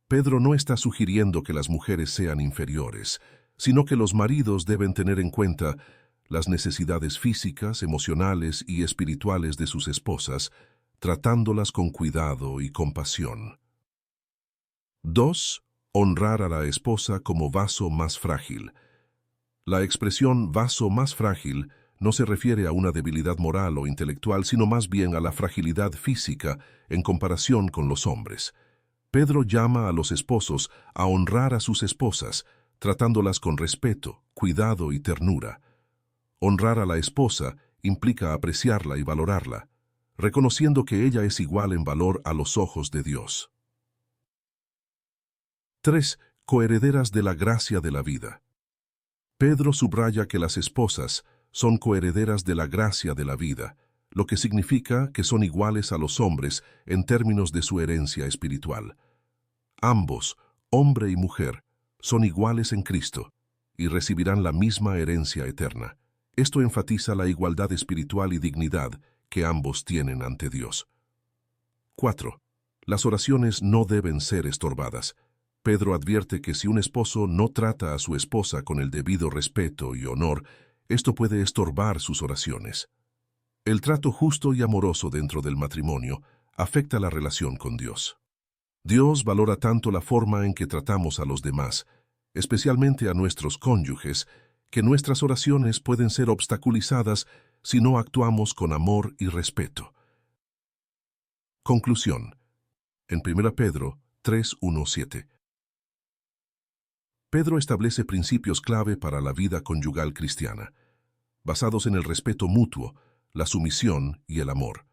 Pedro no está sugiriendo que las mujeres sean inferiores, sino que los maridos deben tener en cuenta las necesidades físicas, emocionales y espirituales de sus esposas, tratándolas con cuidado y compasión. 2. Honrar a la esposa como vaso más frágil. La expresión vaso más frágil no se refiere a una debilidad moral o intelectual, sino más bien a la fragilidad física en comparación con los hombres. Pedro llama a los esposos a honrar a sus esposas, tratándolas con respeto, cuidado y ternura. Honrar a la esposa implica apreciarla y valorarla, reconociendo que ella es igual en valor a los ojos de Dios. 3. Coherederas de la gracia de la vida. Pedro subraya que las esposas son coherederas de la gracia de la vida, lo que significa que son iguales a los hombres en términos de su herencia espiritual. Ambos, hombre y mujer, son iguales en Cristo y recibirán la misma herencia eterna. Esto enfatiza la igualdad espiritual y dignidad que ambos tienen ante Dios. 4. Las oraciones no deben ser estorbadas. Pedro advierte que si un esposo no trata a su esposa con el debido respeto y honor, esto puede estorbar sus oraciones. El trato justo y amoroso dentro del matrimonio afecta la relación con Dios. Dios valora tanto la forma en que tratamos a los demás, especialmente a nuestros cónyuges, que nuestras oraciones pueden ser obstaculizadas si no actuamos con amor y respeto. Conclusión. En 1 Pedro 3:1-7. Pedro establece principios clave para la vida conyugal cristiana, basados en el respeto mutuo, la sumisión y el amor.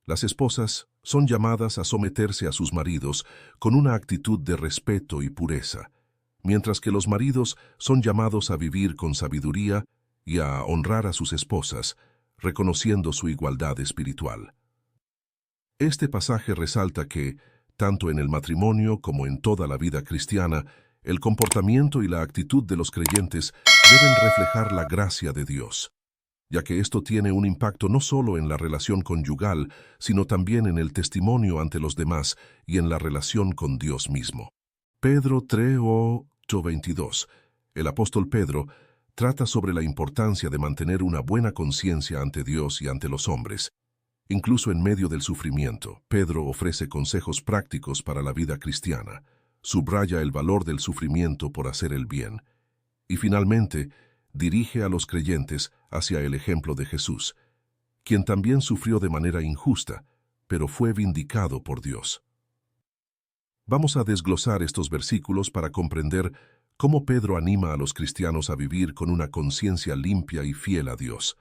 Las esposas son llamadas a someterse a sus maridos con una actitud de respeto y pureza, mientras que los maridos son llamados a vivir con sabiduría y a honrar a sus esposas, reconociendo su igualdad espiritual. Este pasaje resalta que, tanto en el matrimonio como en toda la vida cristiana, el comportamiento y la actitud de los creyentes deben reflejar la gracia de Dios, ya que esto tiene un impacto no solo en la relación conyugal, sino también en el testimonio ante los demás y en la relación con Dios mismo. Pedro 3:8-22. El apóstol Pedro trata sobre la importancia de mantener una buena conciencia ante Dios y ante los hombres. Incluso en medio del sufrimiento, Pedro ofrece consejos prácticos para la vida cristiana, subraya el valor del sufrimiento por hacer el bien, y finalmente dirige a los creyentes hacia el ejemplo de Jesús, quien también sufrió de manera injusta, pero fue vindicado por Dios. Vamos a desglosar estos versículos para comprender cómo Pedro anima a los cristianos a vivir con una conciencia limpia y fiel a Dios.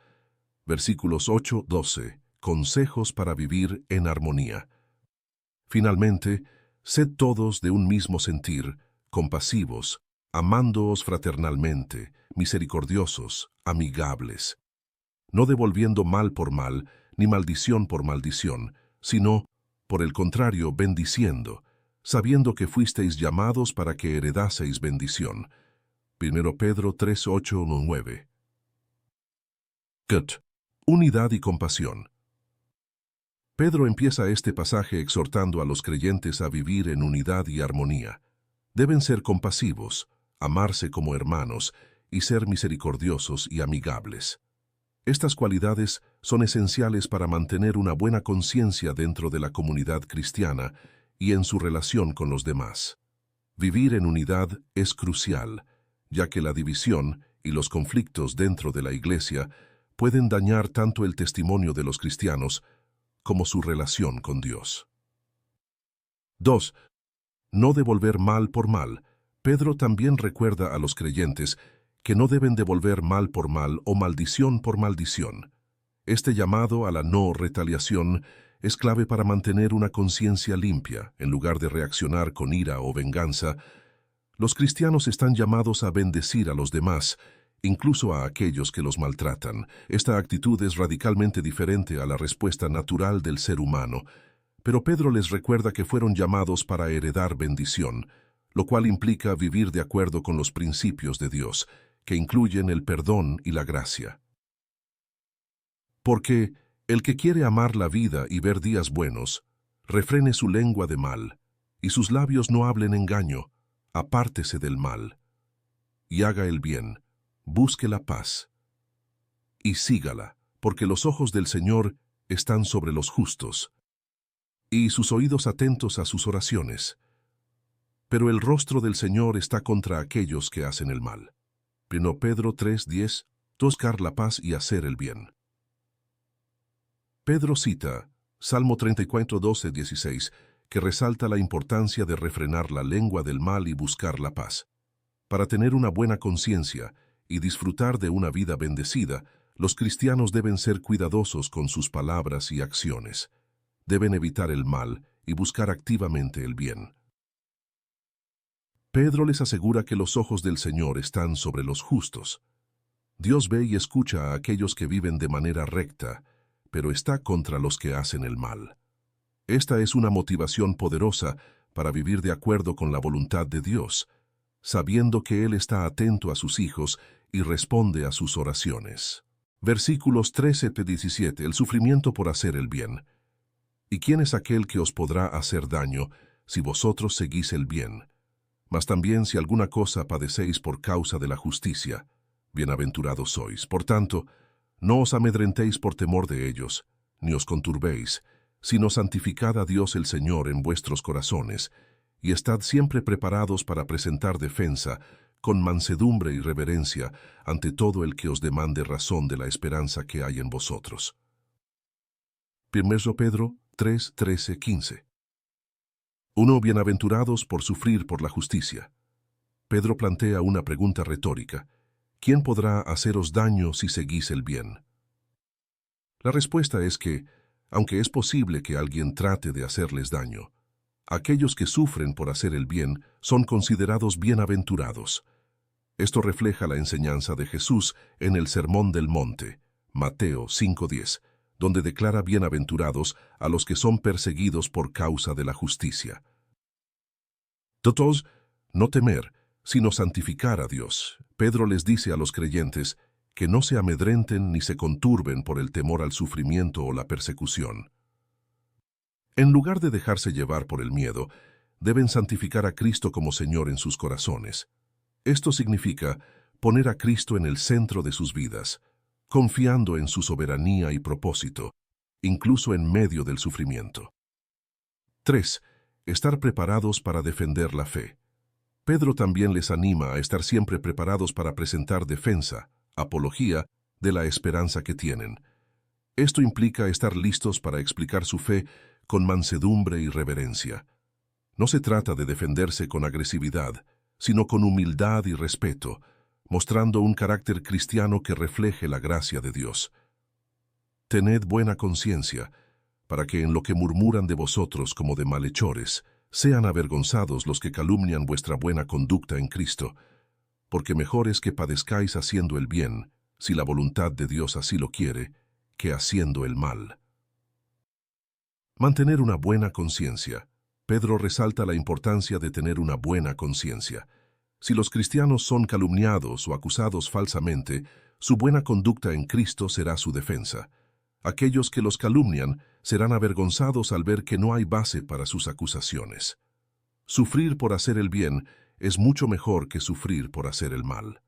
Versículos 8-12. Consejos para vivir en armonía. Finalmente, sed todos de un mismo sentir, compasivos, amándoos fraternalmente, misericordiosos, amigables, no devolviendo mal por mal, ni maldición por maldición, sino, por el contrario, bendiciendo, sabiendo que fuisteis llamados para que heredaseis bendición. 1 Pedro 3, 8, 9. Unidad y compasión. Pedro empieza este pasaje exhortando a los creyentes a vivir en unidad y armonía. Deben ser compasivos, amarse como hermanos y ser misericordiosos y amigables. Estas cualidades son esenciales para mantener una buena conciencia dentro de la comunidad cristiana y en su relación con los demás. Vivir en unidad es crucial, ya que la división y los conflictos dentro de la Iglesia pueden dañar tanto el testimonio de los cristianos como su relación con Dios. 2. No devolver mal por mal. Pedro también recuerda a los creyentes que no deben devolver mal por mal o maldición por maldición. Este llamado a la no retaliación es clave para mantener una conciencia limpia. En lugar de reaccionar con ira o venganza, los cristianos están llamados a bendecir a los demás, incluso a aquellos que los maltratan. Esta actitud es radicalmente diferente a la respuesta natural del ser humano, pero Pedro les recuerda que fueron llamados para heredar bendición, lo cual implica vivir de acuerdo con los principios de Dios, que incluyen el perdón y la gracia. Porque el que quiere amar la vida y ver días buenos, refrene su lengua de mal, y sus labios no hablen engaño, apártese del mal, y haga el bien, busque la paz, y sígala, porque los ojos del Señor están sobre los justos, y sus oídos atentos a sus oraciones. Pero el rostro del Señor está contra aquellos que hacen el mal. 1 Pedro 3:10, buscar la paz y hacer el bien. Pedro cita Salmo 34:12-16, que resalta la importancia de refrenar la lengua del mal y buscar la paz. Para tener una buena conciencia y disfrutar de una vida bendecida, los cristianos deben ser cuidadosos con sus palabras y acciones. Deben evitar el mal y buscar activamente el bien. Pedro les asegura que los ojos del Señor están sobre los justos. Dios ve y escucha a aquellos que viven de manera recta, pero está contra los que hacen el mal. Esta es una motivación poderosa para vivir de acuerdo con la voluntad de Dios, sabiendo que Él está atento a sus hijos y responde a sus oraciones. Versículos 13-17. El sufrimiento por hacer el bien. ¿Y quién es aquel que os podrá hacer daño si vosotros seguís el bien? Mas también si alguna cosa padecéis por causa de la justicia, bienaventurados sois. Por tanto, no os amedrentéis por temor de ellos, ni os conturbéis, sino santificad a Dios el Señor en vuestros corazones, y estad siempre preparados para presentar defensa, con mansedumbre y reverencia, ante todo el que os demande razón de la esperanza que hay en vosotros. 1 Pedro 3, 13, 15. 1. Bienaventurados por sufrir por la justicia. Pedro plantea una pregunta retórica. ¿Quién podrá haceros daño si seguís el bien? La respuesta es que, aunque es posible que alguien trate de hacerles daño, aquellos que sufren por hacer el bien son considerados bienaventurados. Esto refleja la enseñanza de Jesús en el Sermón del Monte, Mateo 5:10, donde declara bienaventurados a los que son perseguidos por causa de la justicia. 2. No temer, sino santificar a Dios. Pedro les dice a los creyentes que no se amedrenten ni se conturben por el temor al sufrimiento o la persecución. En lugar de dejarse llevar por el miedo, deben santificar a Cristo como Señor en sus corazones. Esto significa poner a Cristo en el centro de sus vidas, confiando en su soberanía y propósito, incluso en medio del sufrimiento. 3. Estar preparados para defender la fe. Pedro también les anima a estar siempre preparados para presentar defensa, apología, de la esperanza que tienen. Esto implica estar listos para explicar su fe con mansedumbre y reverencia. No se trata de defenderse con agresividad, sino con humildad y respeto, mostrando un carácter cristiano que refleje la gracia de Dios. Tened buena conciencia, para que en lo que murmuran de vosotros como de malhechores, sean avergonzados los que calumnian vuestra buena conducta en Cristo, porque mejor es que padezcáis haciendo el bien, si la voluntad de Dios así lo quiere, que haciendo el mal. Mantener una buena conciencia. Pedro resalta la importancia de tener una buena conciencia. Si los cristianos son calumniados o acusados falsamente, su buena conducta en Cristo será su defensa. Aquellos que los calumnian serán avergonzados al ver que no hay base para sus acusaciones. Sufrir por hacer el bien es mucho mejor que sufrir por hacer el mal.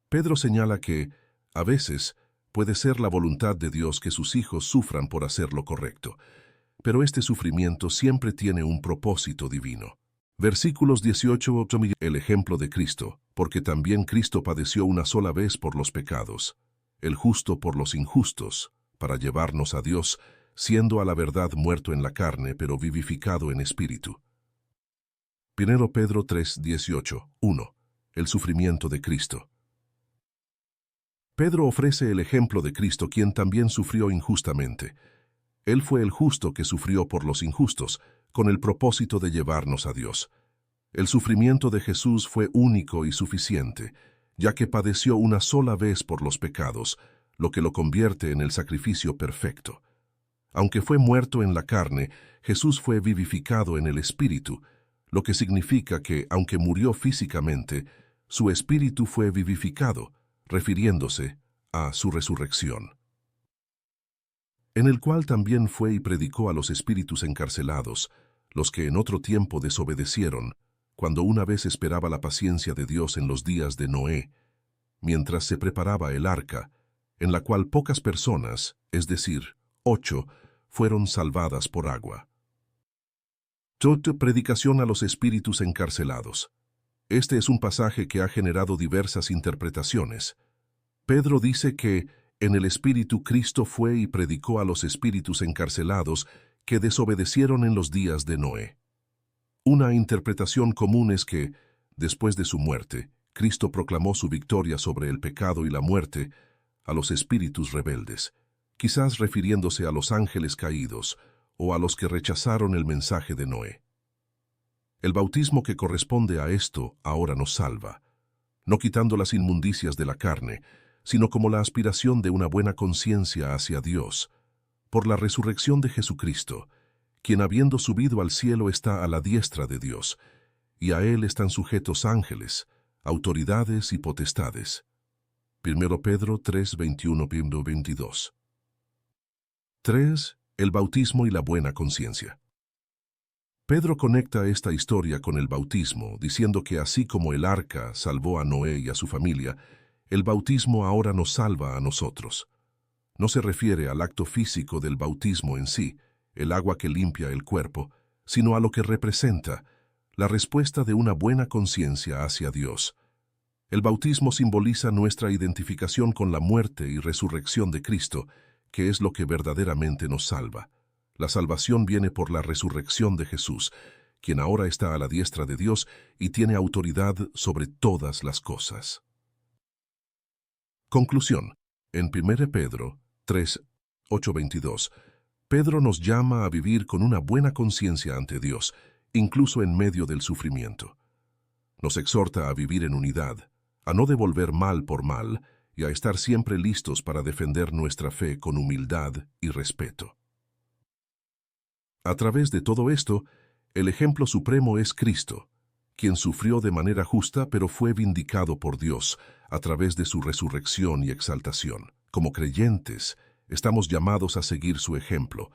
Pedro señala que, a veces, puede ser la voluntad de Dios que sus hijos sufran por hacer lo correcto, pero este sufrimiento siempre tiene un propósito divino. Versículos 18. El ejemplo de Cristo, porque también Cristo padeció una sola vez por los pecados, el justo por los injustos, para llevarnos a Dios, siendo a la verdad muerto en la carne, pero vivificado en espíritu. 1 Pedro 3:18. 1. El sufrimiento de Cristo. Pedro ofrece el ejemplo de Cristo, quien también sufrió injustamente. Él fue el justo que sufrió por los injustos, con el propósito de llevarnos a Dios. El sufrimiento de Jesús fue único y suficiente, ya que padeció una sola vez por los pecados, lo que lo convierte en el sacrificio perfecto. Aunque fue muerto en la carne, Jesús fue vivificado en el espíritu, lo que significa que, aunque murió físicamente, su espíritu fue vivificado, refiriéndose a su resurrección, en el cual también fue y predicó a los espíritus encarcelados, los que en otro tiempo desobedecieron, cuando una vez esperaba la paciencia de Dios en los días de Noé, mientras se preparaba el arca, en la cual pocas personas, es decir, 8, fueron salvadas por agua. Predicación a los espíritus encarcelados. Este es un pasaje que ha generado diversas interpretaciones. Pedro dice que en el Espíritu Cristo fue y predicó a los espíritus encarcelados que desobedecieron en los días de Noé. Una interpretación común es que, después de su muerte, Cristo proclamó su victoria sobre el pecado y la muerte a los espíritus rebeldes, quizás refiriéndose a los ángeles caídos o a los que rechazaron el mensaje de Noé. El bautismo que corresponde a esto ahora nos salva, no quitando las inmundicias de la carne, sino como la aspiración de una buena conciencia hacia Dios, por la resurrección de Jesucristo, quien habiendo subido al cielo está a la diestra de Dios, y a él están sujetos ángeles, autoridades y potestades. 1 Pedro 3, 21-22. 3. El bautismo y la buena conciencia. Pedro conecta esta historia con el bautismo, diciendo que así como el arca salvó a Noé y a su familia, el bautismo ahora nos salva a nosotros. No se refiere al acto físico del bautismo en sí, el agua que limpia el cuerpo, sino a lo que representa, la respuesta de una buena conciencia hacia Dios. El bautismo simboliza nuestra identificación con la muerte y resurrección de Cristo, que es lo que verdaderamente nos salva. La salvación viene por la resurrección de Jesús, quien ahora está a la diestra de Dios y tiene autoridad sobre todas las cosas. Conclusión. En 1 Pedro 3, 8-22, Pedro nos llama a vivir con una buena conciencia ante Dios, incluso en medio del sufrimiento. Nos exhorta a vivir en unidad, a no devolver mal por mal y a estar siempre listos para defender nuestra fe con humildad y respeto. A través de todo esto, el ejemplo supremo es Cristo, quien sufrió de manera justa pero fue vindicado por Dios a través de su resurrección y exaltación. Como creyentes, estamos llamados a seguir su ejemplo,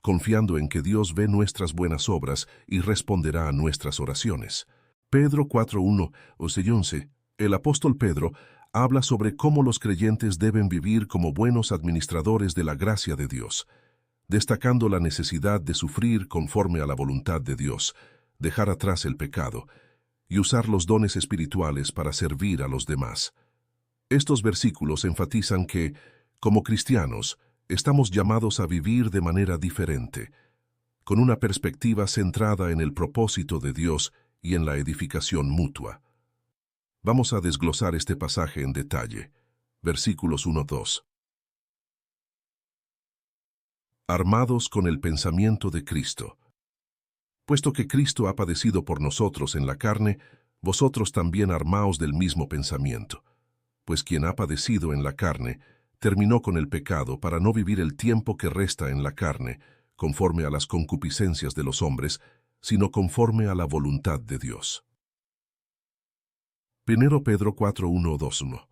confiando en que Dios ve nuestras buenas obras y responderá a nuestras oraciones. Pedro 4:1-11. El apóstol Pedro habla sobre cómo los creyentes deben vivir como buenos administradores de la gracia de Dios, destacando la necesidad de sufrir conforme a la voluntad de Dios, dejar atrás el pecado y usar los dones espirituales para servir a los demás. Estos versículos enfatizan que, como cristianos, estamos llamados a vivir de manera diferente, con una perspectiva centrada en el propósito de Dios y en la edificación mutua. Vamos a desglosar este pasaje en detalle. Versículos 1-2. Armados con el pensamiento de Cristo. Puesto que Cristo ha padecido por nosotros en la carne, vosotros también armaos del mismo pensamiento. Pues quien ha padecido en la carne, terminó con el pecado para no vivir el tiempo que resta en la carne, conforme a las concupiscencias de los hombres, sino conforme a la voluntad de Dios. 1 Pedro 4:1-2:1.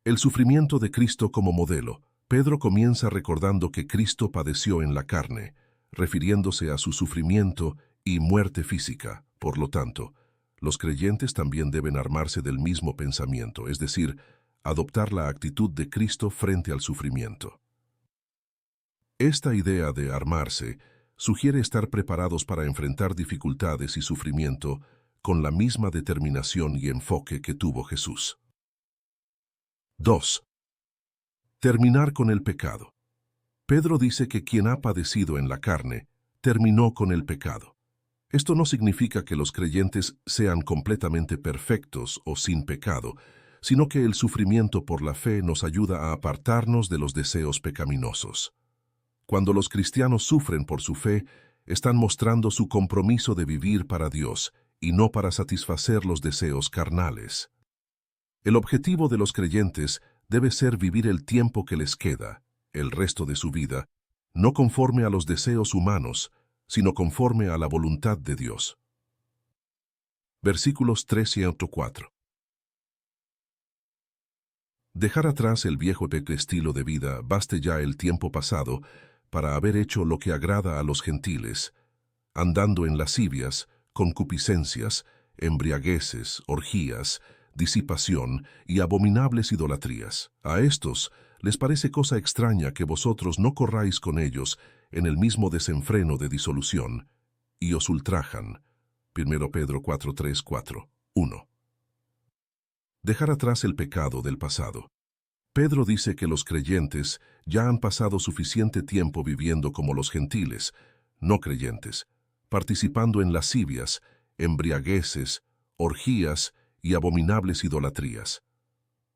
El sufrimiento de Cristo como modelo. Pedro comienza recordando que Cristo padeció en la carne, refiriéndose a su sufrimiento y muerte física. Por lo tanto, los creyentes también deben armarse del mismo pensamiento, es decir, adoptar la actitud de Cristo frente al sufrimiento. Esta idea de armarse sugiere estar preparados para enfrentar dificultades y sufrimiento con la misma determinación y enfoque que tuvo Jesús. 2. Terminar con el pecado. Pedro dice que quien ha padecido en la carne, terminó con el pecado. Esto no significa que los creyentes sean completamente perfectos o sin pecado, sino que el sufrimiento por la fe nos ayuda a apartarnos de los deseos pecaminosos. Cuando los cristianos sufren por su fe, están mostrando su compromiso de vivir para Dios y no para satisfacer los deseos carnales. El objetivo de los creyentes debe ser vivir el tiempo que les queda, el resto de su vida, no conforme a los deseos humanos, sino conforme a la voluntad de Dios. Versículos 3 y 4. Dejar atrás el viejo estilo de vida, baste ya el tiempo pasado, para haber hecho lo que agrada a los gentiles, andando en lascivias, concupiscencias, embriagueces, orgías, disipación y abominables idolatrías. A estos les parece cosa extraña que vosotros no corráis con ellos en el mismo desenfreno de disolución, y os ultrajan. 1 Pedro 4:3-4:1. Dejar atrás el pecado del pasado. Pedro dice que los creyentes ya han pasado suficiente tiempo viviendo como los gentiles, no creyentes, participando en lascivias, embriagueces, orgías y abominables idolatrías.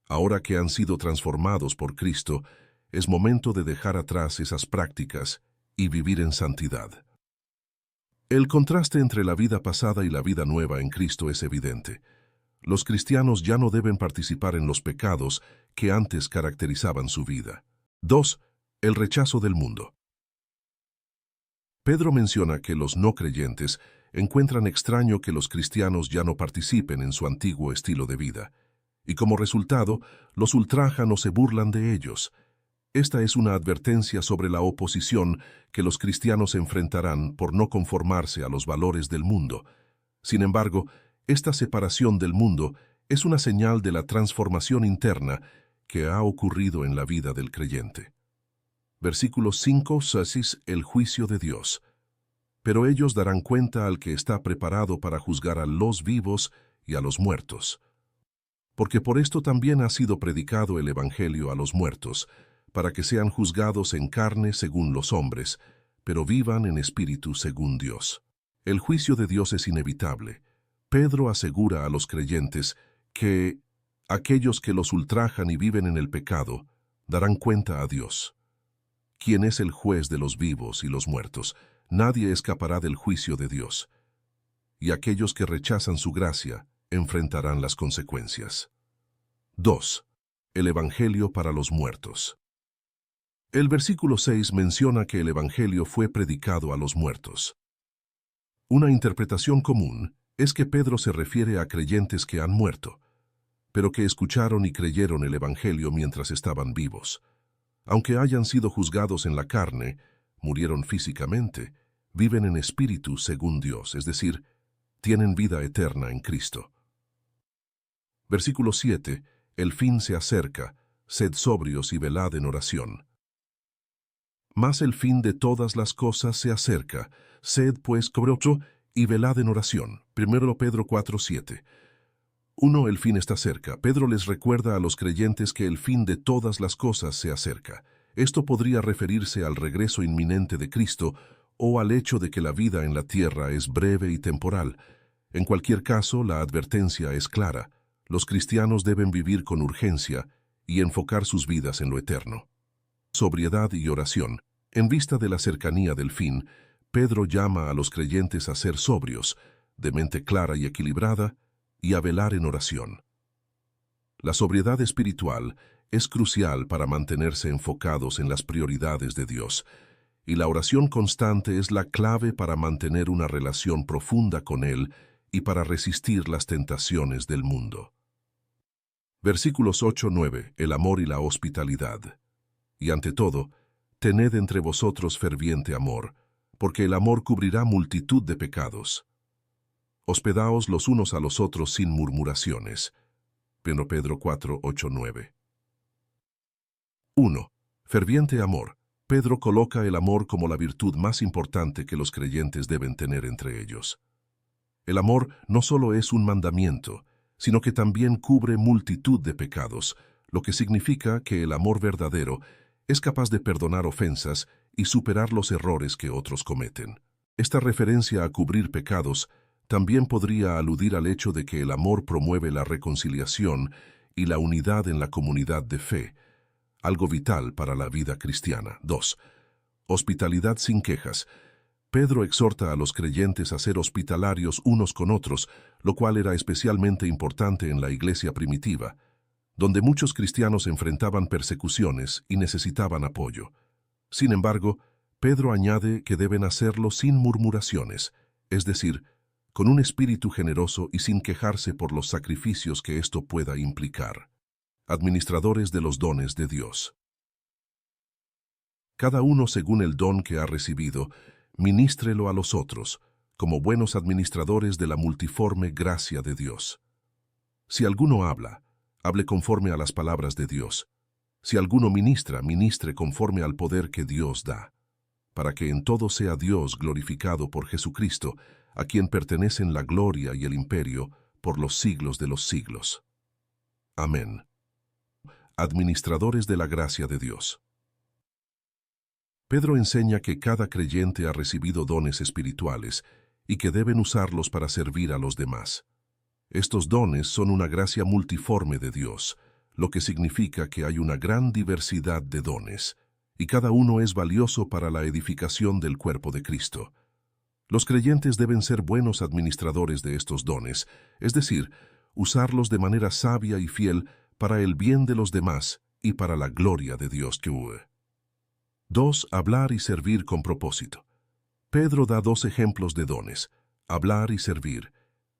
Ahora que han sido transformados por Cristo, es momento de dejar atrás esas prácticas y vivir en santidad. El contraste entre la vida pasada y la vida nueva en Cristo es evidente. Los cristianos ya no deben participar en los pecados que antes caracterizaban su vida. 2. El rechazo del mundo. Pedro menciona que los no creyentes encuentran extraño que los cristianos ya no participen en su antiguo estilo de vida, y como resultado, los ultrajan o se burlan de ellos. Esta es una advertencia sobre la oposición que los cristianos enfrentarán por no conformarse a los valores del mundo. Sin embargo, esta separación del mundo es una señal de la transformación interna que ha ocurrido en la vida del creyente. Versículos 5-6. El juicio de Dios. Pero ellos darán cuenta al que está preparado para juzgar a los vivos y a los muertos. Porque por esto también ha sido predicado el Evangelio a los muertos, para que sean juzgados en carne según los hombres, pero vivan en espíritu según Dios. El juicio de Dios es inevitable. Pedro asegura a los creyentes que aquellos que los ultrajan y viven en el pecado darán cuenta a Dios. ¿Quién es el juez de los vivos y los muertos? Nadie escapará del juicio de Dios. Y aquellos que rechazan su gracia enfrentarán las consecuencias. 2. El Evangelio para los muertos. El versículo 6 menciona que el Evangelio fue predicado a los muertos. Una interpretación común es que Pedro se refiere a creyentes que han muerto, pero que escucharon y creyeron el Evangelio mientras estaban vivos. Aunque hayan sido juzgados en la carne, murieron físicamente, viven en espíritu según Dios, es decir, tienen vida eterna en Cristo. Versículo 7. El fin se acerca, sed sobrios y velad en oración. Mas el fin de todas las cosas se acerca, sed pues sobrios y velad en oración. 1 Pedro 4:7. 1. El fin está cerca. Pedro les recuerda a los creyentes que el fin de todas las cosas se acerca. Esto podría referirse al regreso inminente de Cristo o al hecho de que la vida en la tierra es breve y temporal. En cualquier caso, la advertencia es clara. Los cristianos deben vivir con urgencia y enfocar sus vidas en lo eterno. Sobriedad y oración. En vista de la cercanía del fin, Pedro llama a los creyentes a ser sobrios, de mente clara y equilibrada, y a velar en oración. La sobriedad espiritual es crucial para mantenerse enfocados en las prioridades de Dios, y la oración constante es la clave para mantener una relación profunda con Él y para resistir las tentaciones del mundo. Versículos 8-9, el amor y la hospitalidad. Y ante todo, tened entre vosotros ferviente amor, porque el amor cubrirá multitud de pecados. Hospedaos los unos a los otros sin murmuraciones. Pedro 4:8-9. 1. Ferviente amor. Pedro coloca el amor como la virtud más importante que los creyentes deben tener entre ellos. El amor no solo es un mandamiento, sino que también cubre multitud de pecados, lo que significa que el amor verdadero es capaz de perdonar ofensas y superar los errores que otros cometen. Esta referencia a cubrir pecados también podría aludir al hecho de que el amor promueve la reconciliación y la unidad en la comunidad de fe, algo vital para la vida cristiana. 2. Hospitalidad sin quejas. Pedro exhorta a los creyentes a ser hospitalarios unos con otros, lo cual era especialmente importante en la iglesia primitiva, donde muchos cristianos enfrentaban persecuciones y necesitaban apoyo. Sin embargo, Pedro añade que deben hacerlo sin murmuraciones, es decir, con un espíritu generoso y sin quejarse por los sacrificios que esto pueda implicar. Administradores de los dones de Dios. Cada uno según el don que ha recibido, ministrelo a los otros, como buenos administradores de la multiforme gracia de Dios. Si alguno habla, hable conforme a las palabras de Dios. Si alguno ministra, ministre conforme al poder que Dios da, para que en todo sea Dios glorificado por Jesucristo, a quien pertenecen la gloria y el imperio por los siglos de los siglos. Amén. Administradores de la gracia de Dios. Pedro enseña que cada creyente ha recibido dones espirituales y que deben usarlos para servir a los demás. Estos dones son una gracia multiforme de Dios, lo que significa que hay una gran diversidad de dones, y cada uno es valioso para la edificación del cuerpo de Cristo. Los creyentes deben ser buenos administradores de estos dones, es decir, usarlos de manera sabia y fiel para el bien de los demás y para la gloria de Dios. 2. Hablar y servir con propósito. Pedro da dos ejemplos de dones, hablar y servir.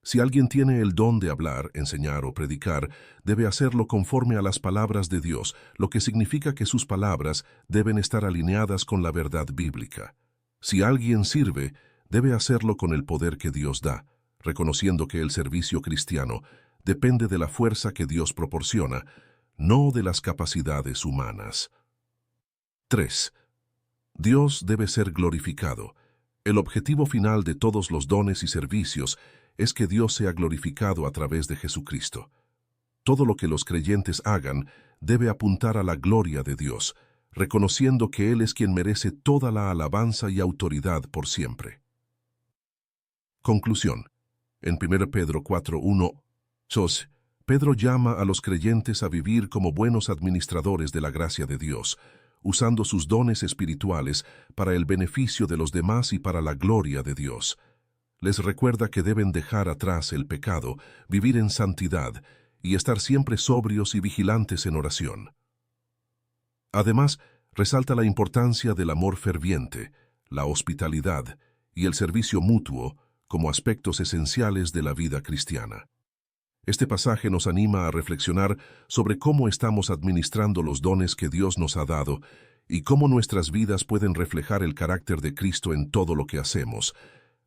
Si alguien tiene el don de hablar, enseñar o predicar, debe hacerlo conforme a las palabras de Dios, lo que significa que sus palabras deben estar alineadas con la verdad bíblica. Si alguien sirve, debe hacerlo con el poder que Dios da, reconociendo que el servicio cristiano depende de la fuerza que Dios proporciona, no de las capacidades humanas. 3. Dios debe ser glorificado. El objetivo final de todos los dones y servicios es que Dios sea glorificado a través de Jesucristo. Todo lo que los creyentes hagan debe apuntar a la gloria de Dios, reconociendo que Él es quien merece toda la alabanza y autoridad por siempre. Conclusión. En 1 Pedro 4:1, Pedro llama a los creyentes a vivir como buenos administradores de la gracia de Dios, usando sus dones espirituales para el beneficio de los demás y para la gloria de Dios. Les recuerda que deben dejar atrás el pecado, vivir en santidad y estar siempre sobrios y vigilantes en oración. Además, resalta la importancia del amor ferviente, la hospitalidad y el servicio mutuo como aspectos esenciales de la vida cristiana. Este pasaje nos anima a reflexionar sobre cómo estamos administrando los dones que Dios nos ha dado y cómo nuestras vidas pueden reflejar el carácter de Cristo en todo lo que hacemos,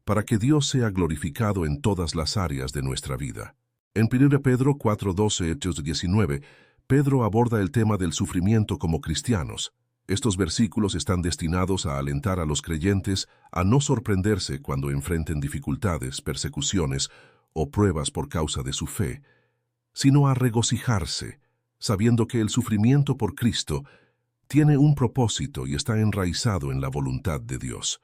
para que Dios sea glorificado en todas las áreas de nuestra vida. En 1 Pedro 4:12-19, Pedro aborda el tema del sufrimiento como cristianos. Estos versículos están destinados a alentar a los creyentes a no sorprenderse cuando enfrenten dificultades, persecuciones o pruebas por causa de su fe, sino a regocijarse, sabiendo que el sufrimiento por Cristo tiene un propósito y está enraizado en la voluntad de Dios.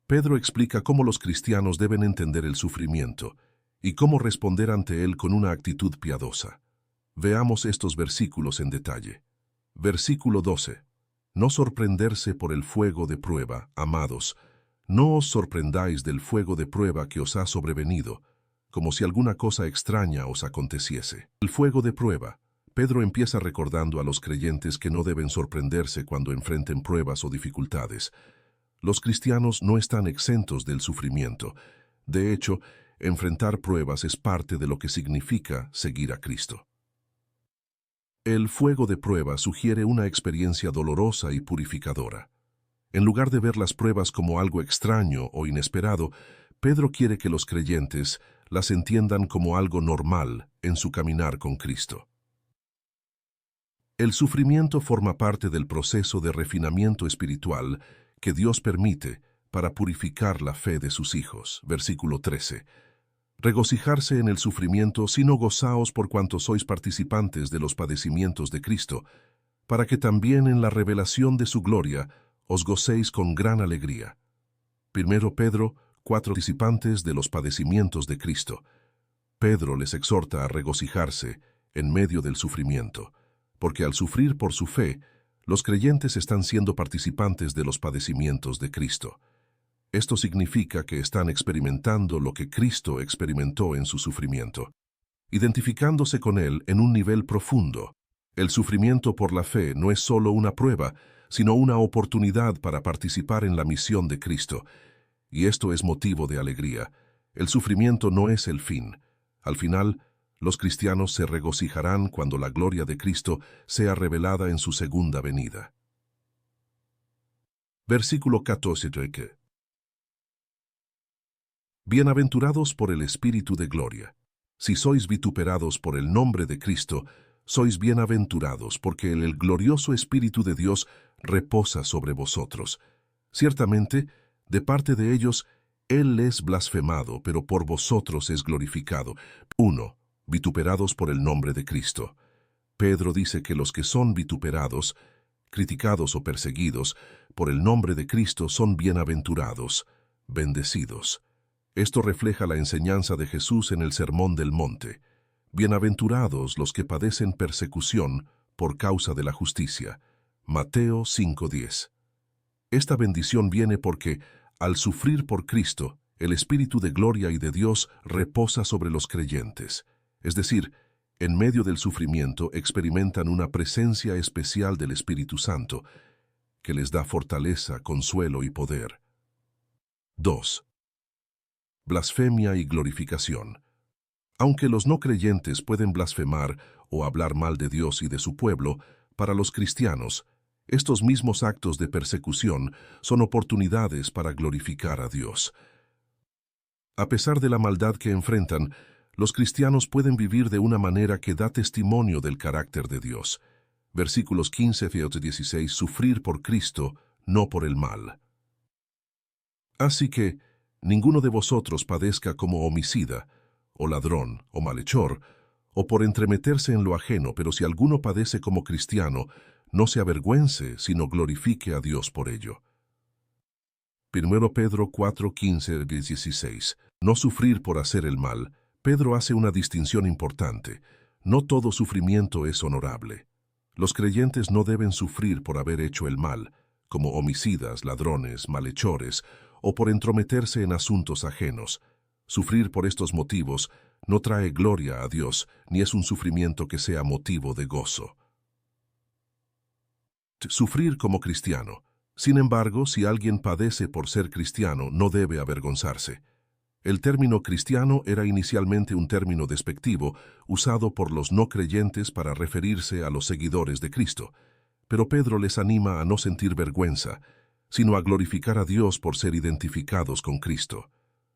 Pedro explica cómo los cristianos deben entender el sufrimiento y cómo responder ante él con una actitud piadosa. Veamos estos versículos en detalle. Versículo 12. No sorprenderse por el fuego de prueba, amados. No os sorprendáis del fuego de prueba que os ha sobrevenido, como si alguna cosa extraña os aconteciese. El fuego de prueba. Pedro empieza recordando a los creyentes que no deben sorprenderse cuando enfrenten pruebas o dificultades. Los cristianos no están exentos del sufrimiento. De hecho, enfrentar pruebas es parte de lo que significa seguir a Cristo. El fuego de prueba sugiere una experiencia dolorosa y purificadora. En lugar de ver las pruebas como algo extraño o inesperado, Pedro quiere que los creyentes las entiendan como algo normal en su caminar con Cristo. El sufrimiento forma parte del proceso de refinamiento espiritual que Dios permite para purificar la fe de sus hijos. Versículo 13. Regocijarse en el sufrimiento, sino gozaos por cuanto sois participantes de los padecimientos de Cristo, para que también en la revelación de su gloria os gocéis con gran alegría. 1 Pedro 4. Participantes de los padecimientos de Cristo. Pedro les exhorta a regocijarse en medio del sufrimiento, porque al sufrir por su fe, los creyentes están siendo participantes de los padecimientos de Cristo. Esto significa que están experimentando lo que Cristo experimentó en su sufrimiento, identificándose con Él en un nivel profundo. El sufrimiento por la fe no es solo una prueba, sino una oportunidad para participar en la misión de Cristo. Y esto es motivo de alegría. El sufrimiento no es el fin. Al final, los cristianos se regocijarán cuando la gloria de Cristo sea revelada en su segunda venida. Versículo 14. Bienaventurados por el Espíritu de gloria. Si sois vituperados por el nombre de Cristo, sois bienaventurados, porque el glorioso Espíritu de Dios reposa sobre vosotros. Ciertamente, de parte de ellos, Él es blasfemado, pero por vosotros es glorificado. 1. Vituperados por el nombre de Cristo. Pedro dice que los que son vituperados, criticados o perseguidos por el nombre de Cristo son bienaventurados, bendecidos. Esto refleja la enseñanza de Jesús en el Sermón del Monte. Bienaventurados los que padecen persecución por causa de la justicia. Mateo 5:10. Esta bendición viene porque, al sufrir por Cristo, el Espíritu de gloria y de Dios reposa sobre los creyentes. Es decir, en medio del sufrimiento experimentan una presencia especial del Espíritu Santo, que les da fortaleza, consuelo y poder. 2. Blasfemia y glorificación. Aunque los no creyentes pueden blasfemar o hablar mal de Dios y de su pueblo, para los cristianos, estos mismos actos de persecución son oportunidades para glorificar a Dios. A pesar de la maldad que enfrentan, los cristianos pueden vivir de una manera que da testimonio del carácter de Dios. Versículos 15-16. Sufrir por Cristo, no por el mal. Así que, ninguno de vosotros padezca como homicida, o ladrón, o malhechor, o por entremeterse en lo ajeno, pero si alguno padece como cristiano, no se avergüence, sino glorifique a Dios por ello. 1 Pedro 4:15-16. No sufrir por hacer el mal. Pedro hace una distinción importante. No todo sufrimiento es honorable. Los creyentes no deben sufrir por haber hecho el mal, como homicidas, ladrones, malhechores, o por entrometerse en asuntos ajenos. Sufrir por estos motivos no trae gloria a Dios, ni es un sufrimiento que sea motivo de gozo. Sufrir como cristiano. Sin embargo, si alguien padece por ser cristiano, no debe avergonzarse. El término cristiano era inicialmente un término despectivo usado por los no creyentes para referirse a los seguidores de Cristo, pero Pedro les anima a no sentir vergüenza, sino a glorificar a Dios por ser identificados con Cristo.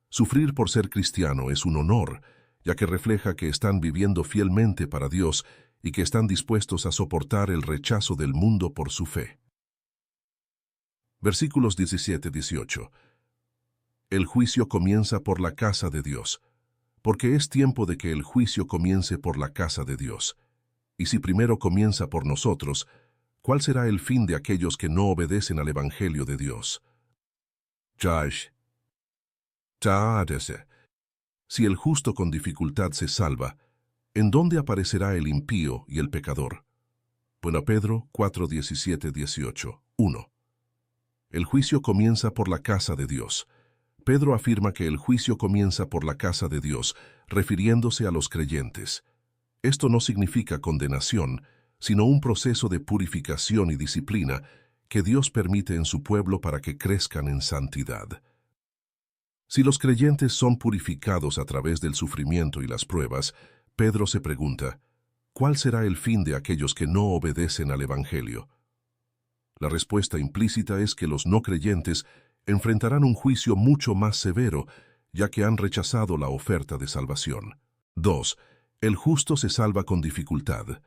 Sufrir por ser cristiano es un honor, ya que refleja que están viviendo fielmente para Dios y que están dispuestos a soportar el rechazo del mundo por su fe. Versículos 17-18. El juicio comienza por la casa de Dios, porque es tiempo de que el juicio comience por la casa de Dios. Y si primero comienza por nosotros, ¿cuál será el fin de aquellos que no obedecen al Evangelio de Dios? Si el justo con dificultad se salva, ¿en dónde aparecerá el impío y el pecador? 1 Pedro 4:17-18. 1. El juicio comienza por la casa de Dios. Pedro afirma que el juicio comienza por la casa de Dios, refiriéndose a los creyentes. Esto no significa condenación, sino un proceso de purificación y disciplina que Dios permite en su pueblo para que crezcan en santidad. Si los creyentes son purificados a través del sufrimiento y las pruebas, Pedro se pregunta, ¿cuál será el fin de aquellos que no obedecen al Evangelio? La respuesta implícita es que los no creyentes enfrentarán un juicio mucho más severo, ya que han rechazado la oferta de salvación. 2. El justo se salva con dificultad.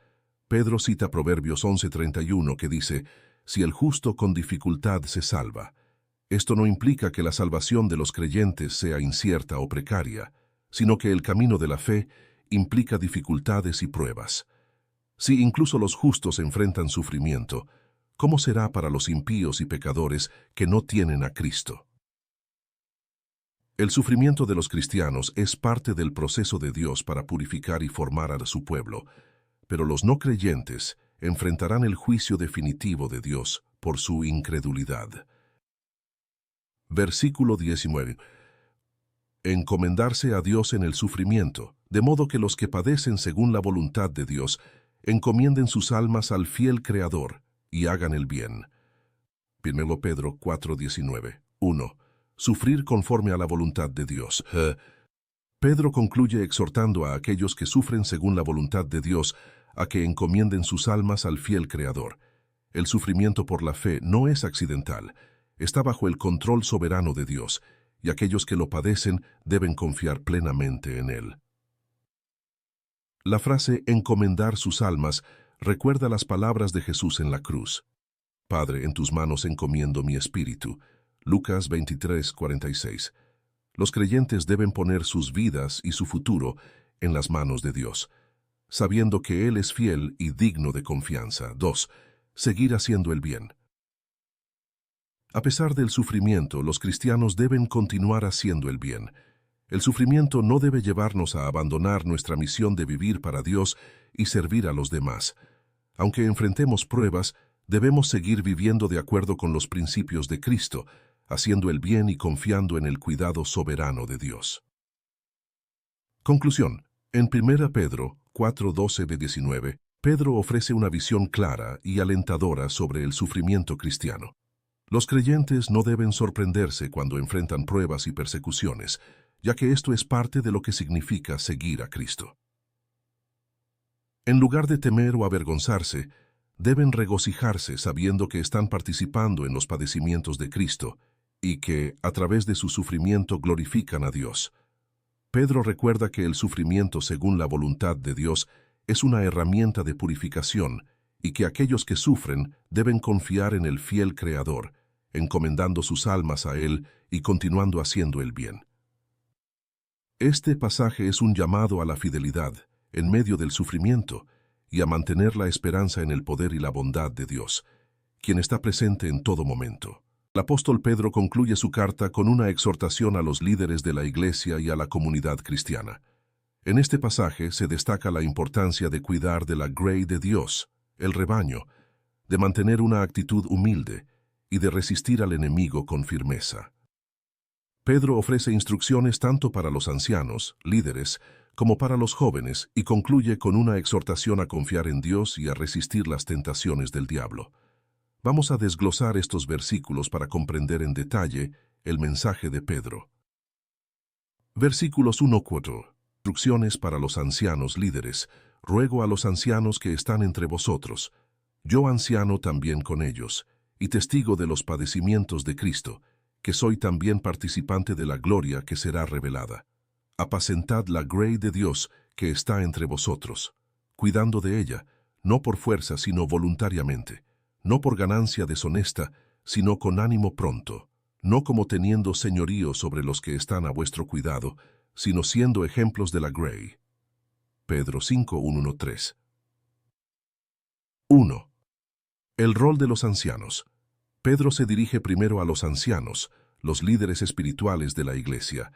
Pedro cita Proverbios 11:31 que dice, «Si el justo con dificultad se salva». Esto no implica que la salvación de los creyentes sea incierta o precaria, sino que el camino de la fe implica dificultades y pruebas. Si incluso los justos enfrentan sufrimiento, ¿cómo será para los impíos y pecadores que no tienen a Cristo? El sufrimiento de los cristianos es parte del proceso de Dios para purificar y formar a su pueblo, pero los no creyentes enfrentarán el juicio definitivo de Dios por su incredulidad. Versículo 19. Encomendarse a Dios en el sufrimiento, de modo que los que padecen según la voluntad de Dios encomienden sus almas al fiel Creador y hagan el bien. 1 Pedro 4:19. 1. Sufrir conforme a la voluntad de Dios. Pedro concluye exhortando a aquellos que sufren según la voluntad de Dios a que encomienden sus almas al fiel Creador. El sufrimiento por la fe no es accidental, está bajo el control soberano de Dios, y aquellos que lo padecen deben confiar plenamente en Él. La frase encomendar sus almas recuerda las palabras de Jesús en la cruz. Padre, en tus manos encomiendo mi espíritu. Lucas 23:46. Los creyentes deben poner sus vidas y su futuro en las manos de Dios, sabiendo que Él es fiel y digno de confianza. 2. Seguir haciendo el bien. A pesar del sufrimiento, los cristianos deben continuar haciendo el bien. El sufrimiento no debe llevarnos a abandonar nuestra misión de vivir para Dios y servir a los demás. Aunque enfrentemos pruebas, debemos seguir viviendo de acuerdo con los principios de Cristo, haciendo el bien y confiando en el cuidado soberano de Dios. Conclusión. En 1 Pedro 4:12-19, Pedro ofrece una visión clara y alentadora sobre el sufrimiento cristiano. Los creyentes no deben sorprenderse cuando enfrentan pruebas y persecuciones, ya que esto es parte de lo que significa seguir a Cristo. En lugar de temer o avergonzarse, deben regocijarse sabiendo que están participando en los padecimientos de Cristo y que, a través de su sufrimiento, glorifican a Dios. Pedro recuerda que el sufrimiento según la voluntad de Dios es una herramienta de purificación y que aquellos que sufren deben confiar en el fiel Creador, encomendando sus almas a Él y continuando haciendo el bien. Este pasaje es un llamado a la fidelidad en medio del sufrimiento y a mantener la esperanza en el poder y la bondad de Dios, quien está presente en todo momento. El apóstol Pedro concluye su carta con una exhortación a los líderes de la Iglesia y a la comunidad cristiana. En este pasaje se destaca la importancia de cuidar de la grey de Dios, el rebaño, de mantener una actitud humilde y de resistir al enemigo con firmeza. Pedro ofrece instrucciones tanto para los ancianos, líderes, como para los jóvenes y concluye con una exhortación a confiar en Dios y a resistir las tentaciones del diablo. Vamos a desglosar estos versículos para comprender en detalle el mensaje de Pedro. Versículos 1-4. Instrucciones para los ancianos líderes. Ruego a los ancianos que están entre vosotros, yo anciano también con ellos, y testigo de los padecimientos de Cristo, que soy también participante de la gloria que será revelada. Apacentad la grey de Dios que está entre vosotros, cuidando de ella, no por fuerza sino voluntariamente, no por ganancia deshonesta, sino con ánimo pronto, no como teniendo señorío sobre los que están a vuestro cuidado, sino siendo ejemplos de la grey. Pedro 5:1-3. 1. El rol de los ancianos. Pedro se dirige primero a los ancianos, los líderes espirituales de la Iglesia.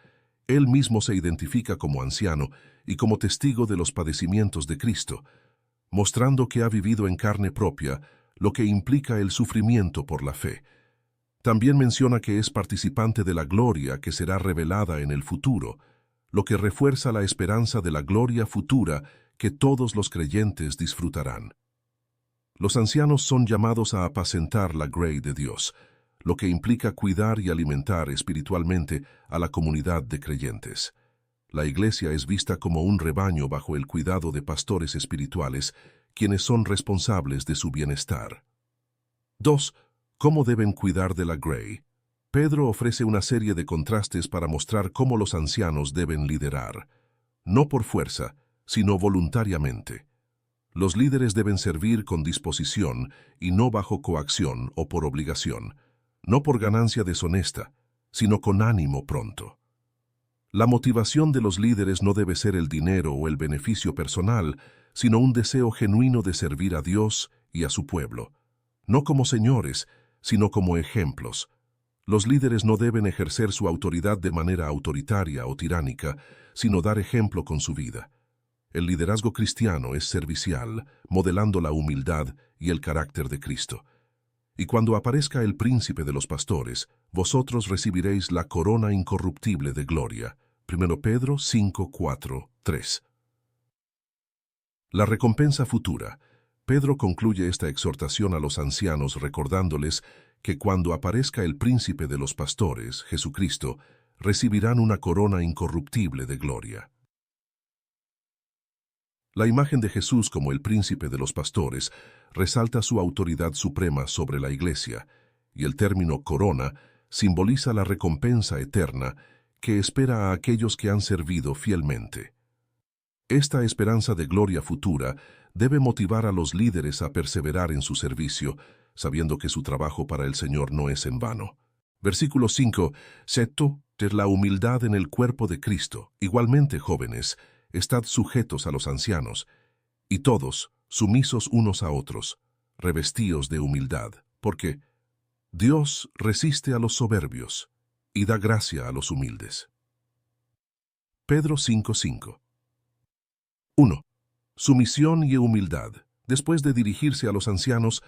Él mismo se identifica como anciano y como testigo de los padecimientos de Cristo, mostrando que ha vivido en carne propia lo que implica el sufrimiento por la fe. También menciona que es participante de la gloria que será revelada en el futuro, lo que refuerza la esperanza de la gloria futura que todos los creyentes disfrutarán. Los ancianos son llamados a apacentar la grey de Dios, lo que implica cuidar y alimentar espiritualmente a la comunidad de creyentes. La iglesia es vista como un rebaño bajo el cuidado de pastores espirituales, quienes son responsables de su bienestar. 2. ¿Cómo deben cuidar de la grey? Pedro ofrece una serie de contrastes para mostrar cómo los ancianos deben liderar, no por fuerza, sino voluntariamente. Los líderes deben servir con disposición y no bajo coacción o por obligación, no por ganancia deshonesta, sino con ánimo pronto. La motivación de los líderes no debe ser el dinero o el beneficio personal, sino un deseo genuino de servir a Dios y a su pueblo, no como señores, sino como ejemplos. Los líderes no deben ejercer su autoridad de manera autoritaria o tiránica, sino dar ejemplo con su vida. El liderazgo cristiano es servicial, modelando la humildad y el carácter de Cristo. Y cuando aparezca el príncipe de los pastores, vosotros recibiréis la corona incorruptible de gloria. 1 Pedro 5, 4, 3. La recompensa futura. Pedro concluye esta exhortación a los ancianos recordándoles que cuando aparezca el príncipe de los pastores, Jesucristo, recibirán una corona incorruptible de gloria. La imagen de Jesús como el príncipe de los pastores resalta su autoridad suprema sobre la iglesia, y el término corona simboliza la recompensa eterna que espera a aquellos que han servido fielmente. Esta esperanza de gloria futura debe motivar a los líderes a perseverar en su servicio, sabiendo que su trabajo para el Señor no es en vano. Versículo 5. Seto, de la humildad en el cuerpo de Cristo. Igualmente, jóvenes, estad sujetos a los ancianos, y todos, sumisos unos a otros, revestíos de humildad, porque Dios resiste a los soberbios y da gracia a los humildes. Pedro 5:5. 1. Sumisión y humildad. Después de dirigirse a los ancianos,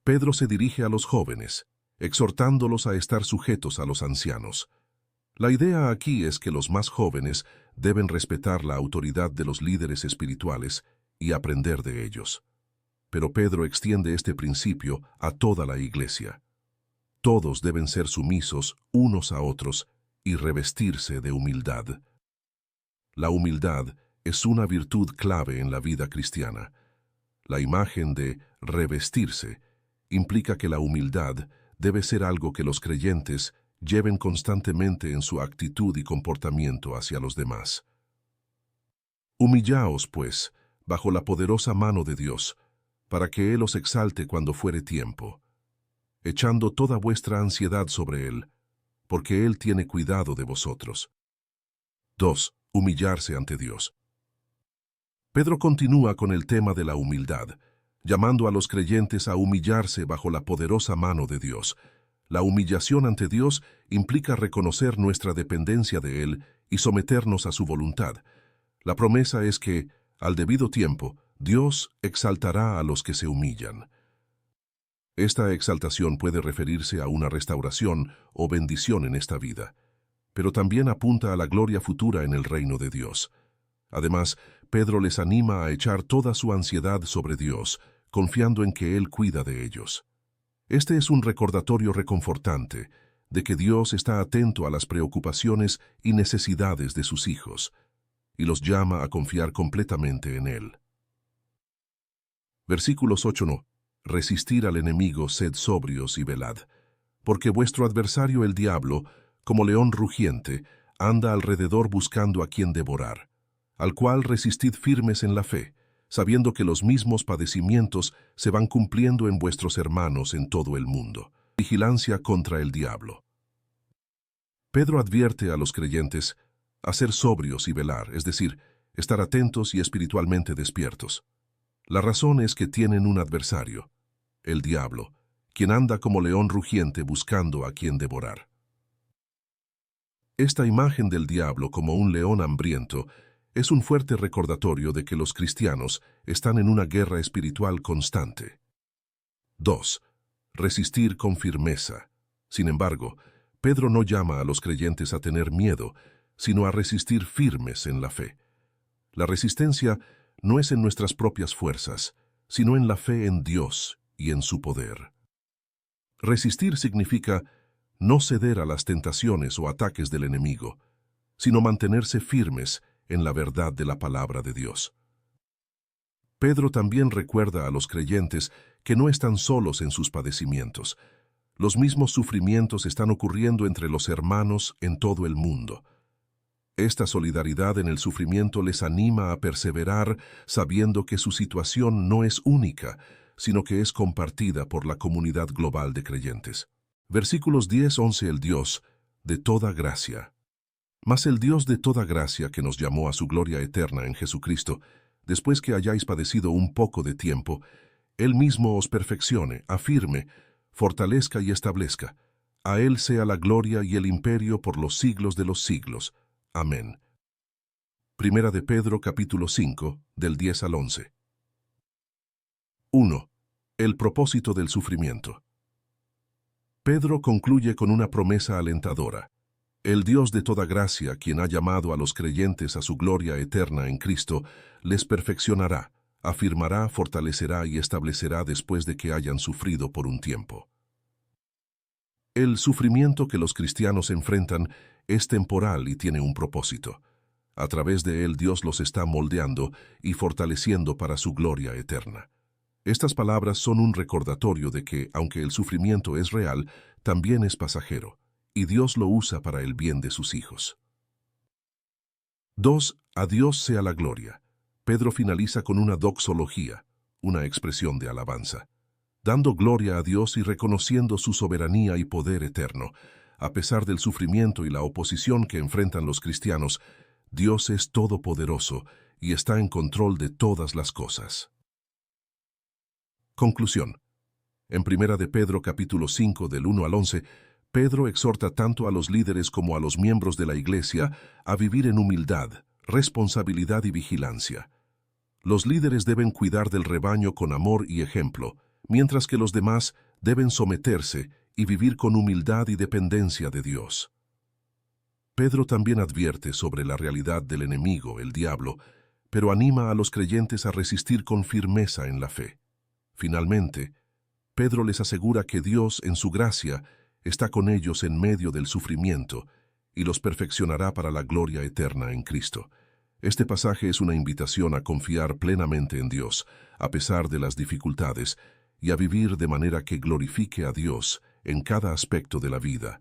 Pedro se dirige a los jóvenes, exhortándolos a estar sujetos a los ancianos. La idea aquí es que los más jóvenes deben respetar la autoridad de los líderes espirituales y aprender de ellos. Pero Pedro extiende este principio a toda la iglesia. Todos deben ser sumisos unos a otros y revestirse de humildad. La humildad es una virtud clave en la vida cristiana. La imagen de revestirse implica que la humildad debe ser algo que los creyentes lleven constantemente en su actitud y comportamiento hacia los demás. Humillaos, pues, bajo la poderosa mano de Dios, para que Él os exalte cuando fuere tiempo, echando toda vuestra ansiedad sobre Él, porque Él tiene cuidado de vosotros. 2. Humillarse ante Dios. Pedro continúa con el tema de la humildad, llamando a los creyentes a humillarse bajo la poderosa mano de Dios. La humillación ante Dios implica reconocer nuestra dependencia de Él y someternos a su voluntad. La promesa es que, al debido tiempo, Dios exaltará a los que se humillan. Esta exaltación puede referirse a una restauración o bendición en esta vida, pero también apunta a la gloria futura en el reino de Dios. Además, Pedro les anima a echar toda su ansiedad sobre Dios, confiando en que Él cuida de ellos. Este es un recordatorio reconfortante de que Dios está atento a las preocupaciones y necesidades de sus hijos, y los llama a confiar completamente en Él. Versículos 8. Resistir al enemigo, sed sobrios y velad, porque vuestro adversario el diablo, como león rugiente, anda alrededor buscando a quien devorar, al cual resistid firmes en la fe, sabiendo que los mismos padecimientos se van cumpliendo en vuestros hermanos en todo el mundo. Vigilancia contra el diablo. Pedro advierte a los creyentes a ser sobrios y velar, es decir, estar atentos y espiritualmente despiertos. La razón es que tienen un adversario, el diablo, quien anda como león rugiente buscando a quien devorar. Esta imagen del diablo como un león hambriento es un fuerte recordatorio de que los cristianos están en una guerra espiritual constante. 2. Resistir con firmeza. Sin embargo, Pedro no llama a los creyentes a tener miedo, sino a resistir firmes en la fe. La resistencia no es en nuestras propias fuerzas, sino en la fe en Dios y en su poder. Resistir significa no ceder a las tentaciones o ataques del enemigo, sino mantenerse firmes en la verdad de la palabra de Dios. Pedro también recuerda a los creyentes que no están solos en sus padecimientos. Los mismos sufrimientos están ocurriendo entre los hermanos en todo el mundo. Esta solidaridad en el sufrimiento les anima a perseverar sabiendo que su situación no es única, sino que es compartida por la comunidad global de creyentes. Versículos 10-11. El Dios de toda gracia. Mas el Dios de toda gracia que nos llamó a su gloria eterna en Jesucristo, después que hayáis padecido un poco de tiempo, Él mismo os perfeccione, afirme, fortalezca y establezca. A Él sea la gloria y el imperio por los siglos de los siglos. Amén. Primera de Pedro, capítulo 5, del 10 al 11. 1. El propósito del sufrimiento. Pedro concluye con una promesa alentadora. El Dios de toda gracia, quien ha llamado a los creyentes a su gloria eterna en Cristo, les perfeccionará, afirmará, fortalecerá y establecerá después de que hayan sufrido por un tiempo. El sufrimiento que los cristianos enfrentan es temporal y tiene un propósito. A través de él Dios los está moldeando y fortaleciendo para su gloria eterna. Estas palabras son un recordatorio de que, aunque el sufrimiento es real, también es pasajero, y Dios lo usa para el bien de sus hijos. 2. A Dios sea la gloria. Pedro finaliza con una doxología, una expresión de alabanza, dando gloria a Dios y reconociendo su soberanía y poder eterno. A pesar del sufrimiento y la oposición que enfrentan los cristianos, Dios es todopoderoso y está en control de todas las cosas. Conclusión. En Primera de Pedro capítulo 5 del 1 al 11, Pedro exhorta tanto a los líderes como a los miembros de la Iglesia a vivir en humildad, responsabilidad y vigilancia. Los líderes deben cuidar del rebaño con amor y ejemplo, mientras que los demás deben someterse y vivir con humildad y dependencia de Dios. Pedro también advierte sobre la realidad del enemigo, el diablo, pero anima a los creyentes a resistir con firmeza en la fe. Finalmente, Pedro les asegura que Dios, en su gracia, está con ellos en medio del sufrimiento y los perfeccionará para la gloria eterna en Cristo. Este pasaje es una invitación a confiar plenamente en Dios, a pesar de las dificultades, y a vivir de manera que glorifique a Dios en cada aspecto de la vida,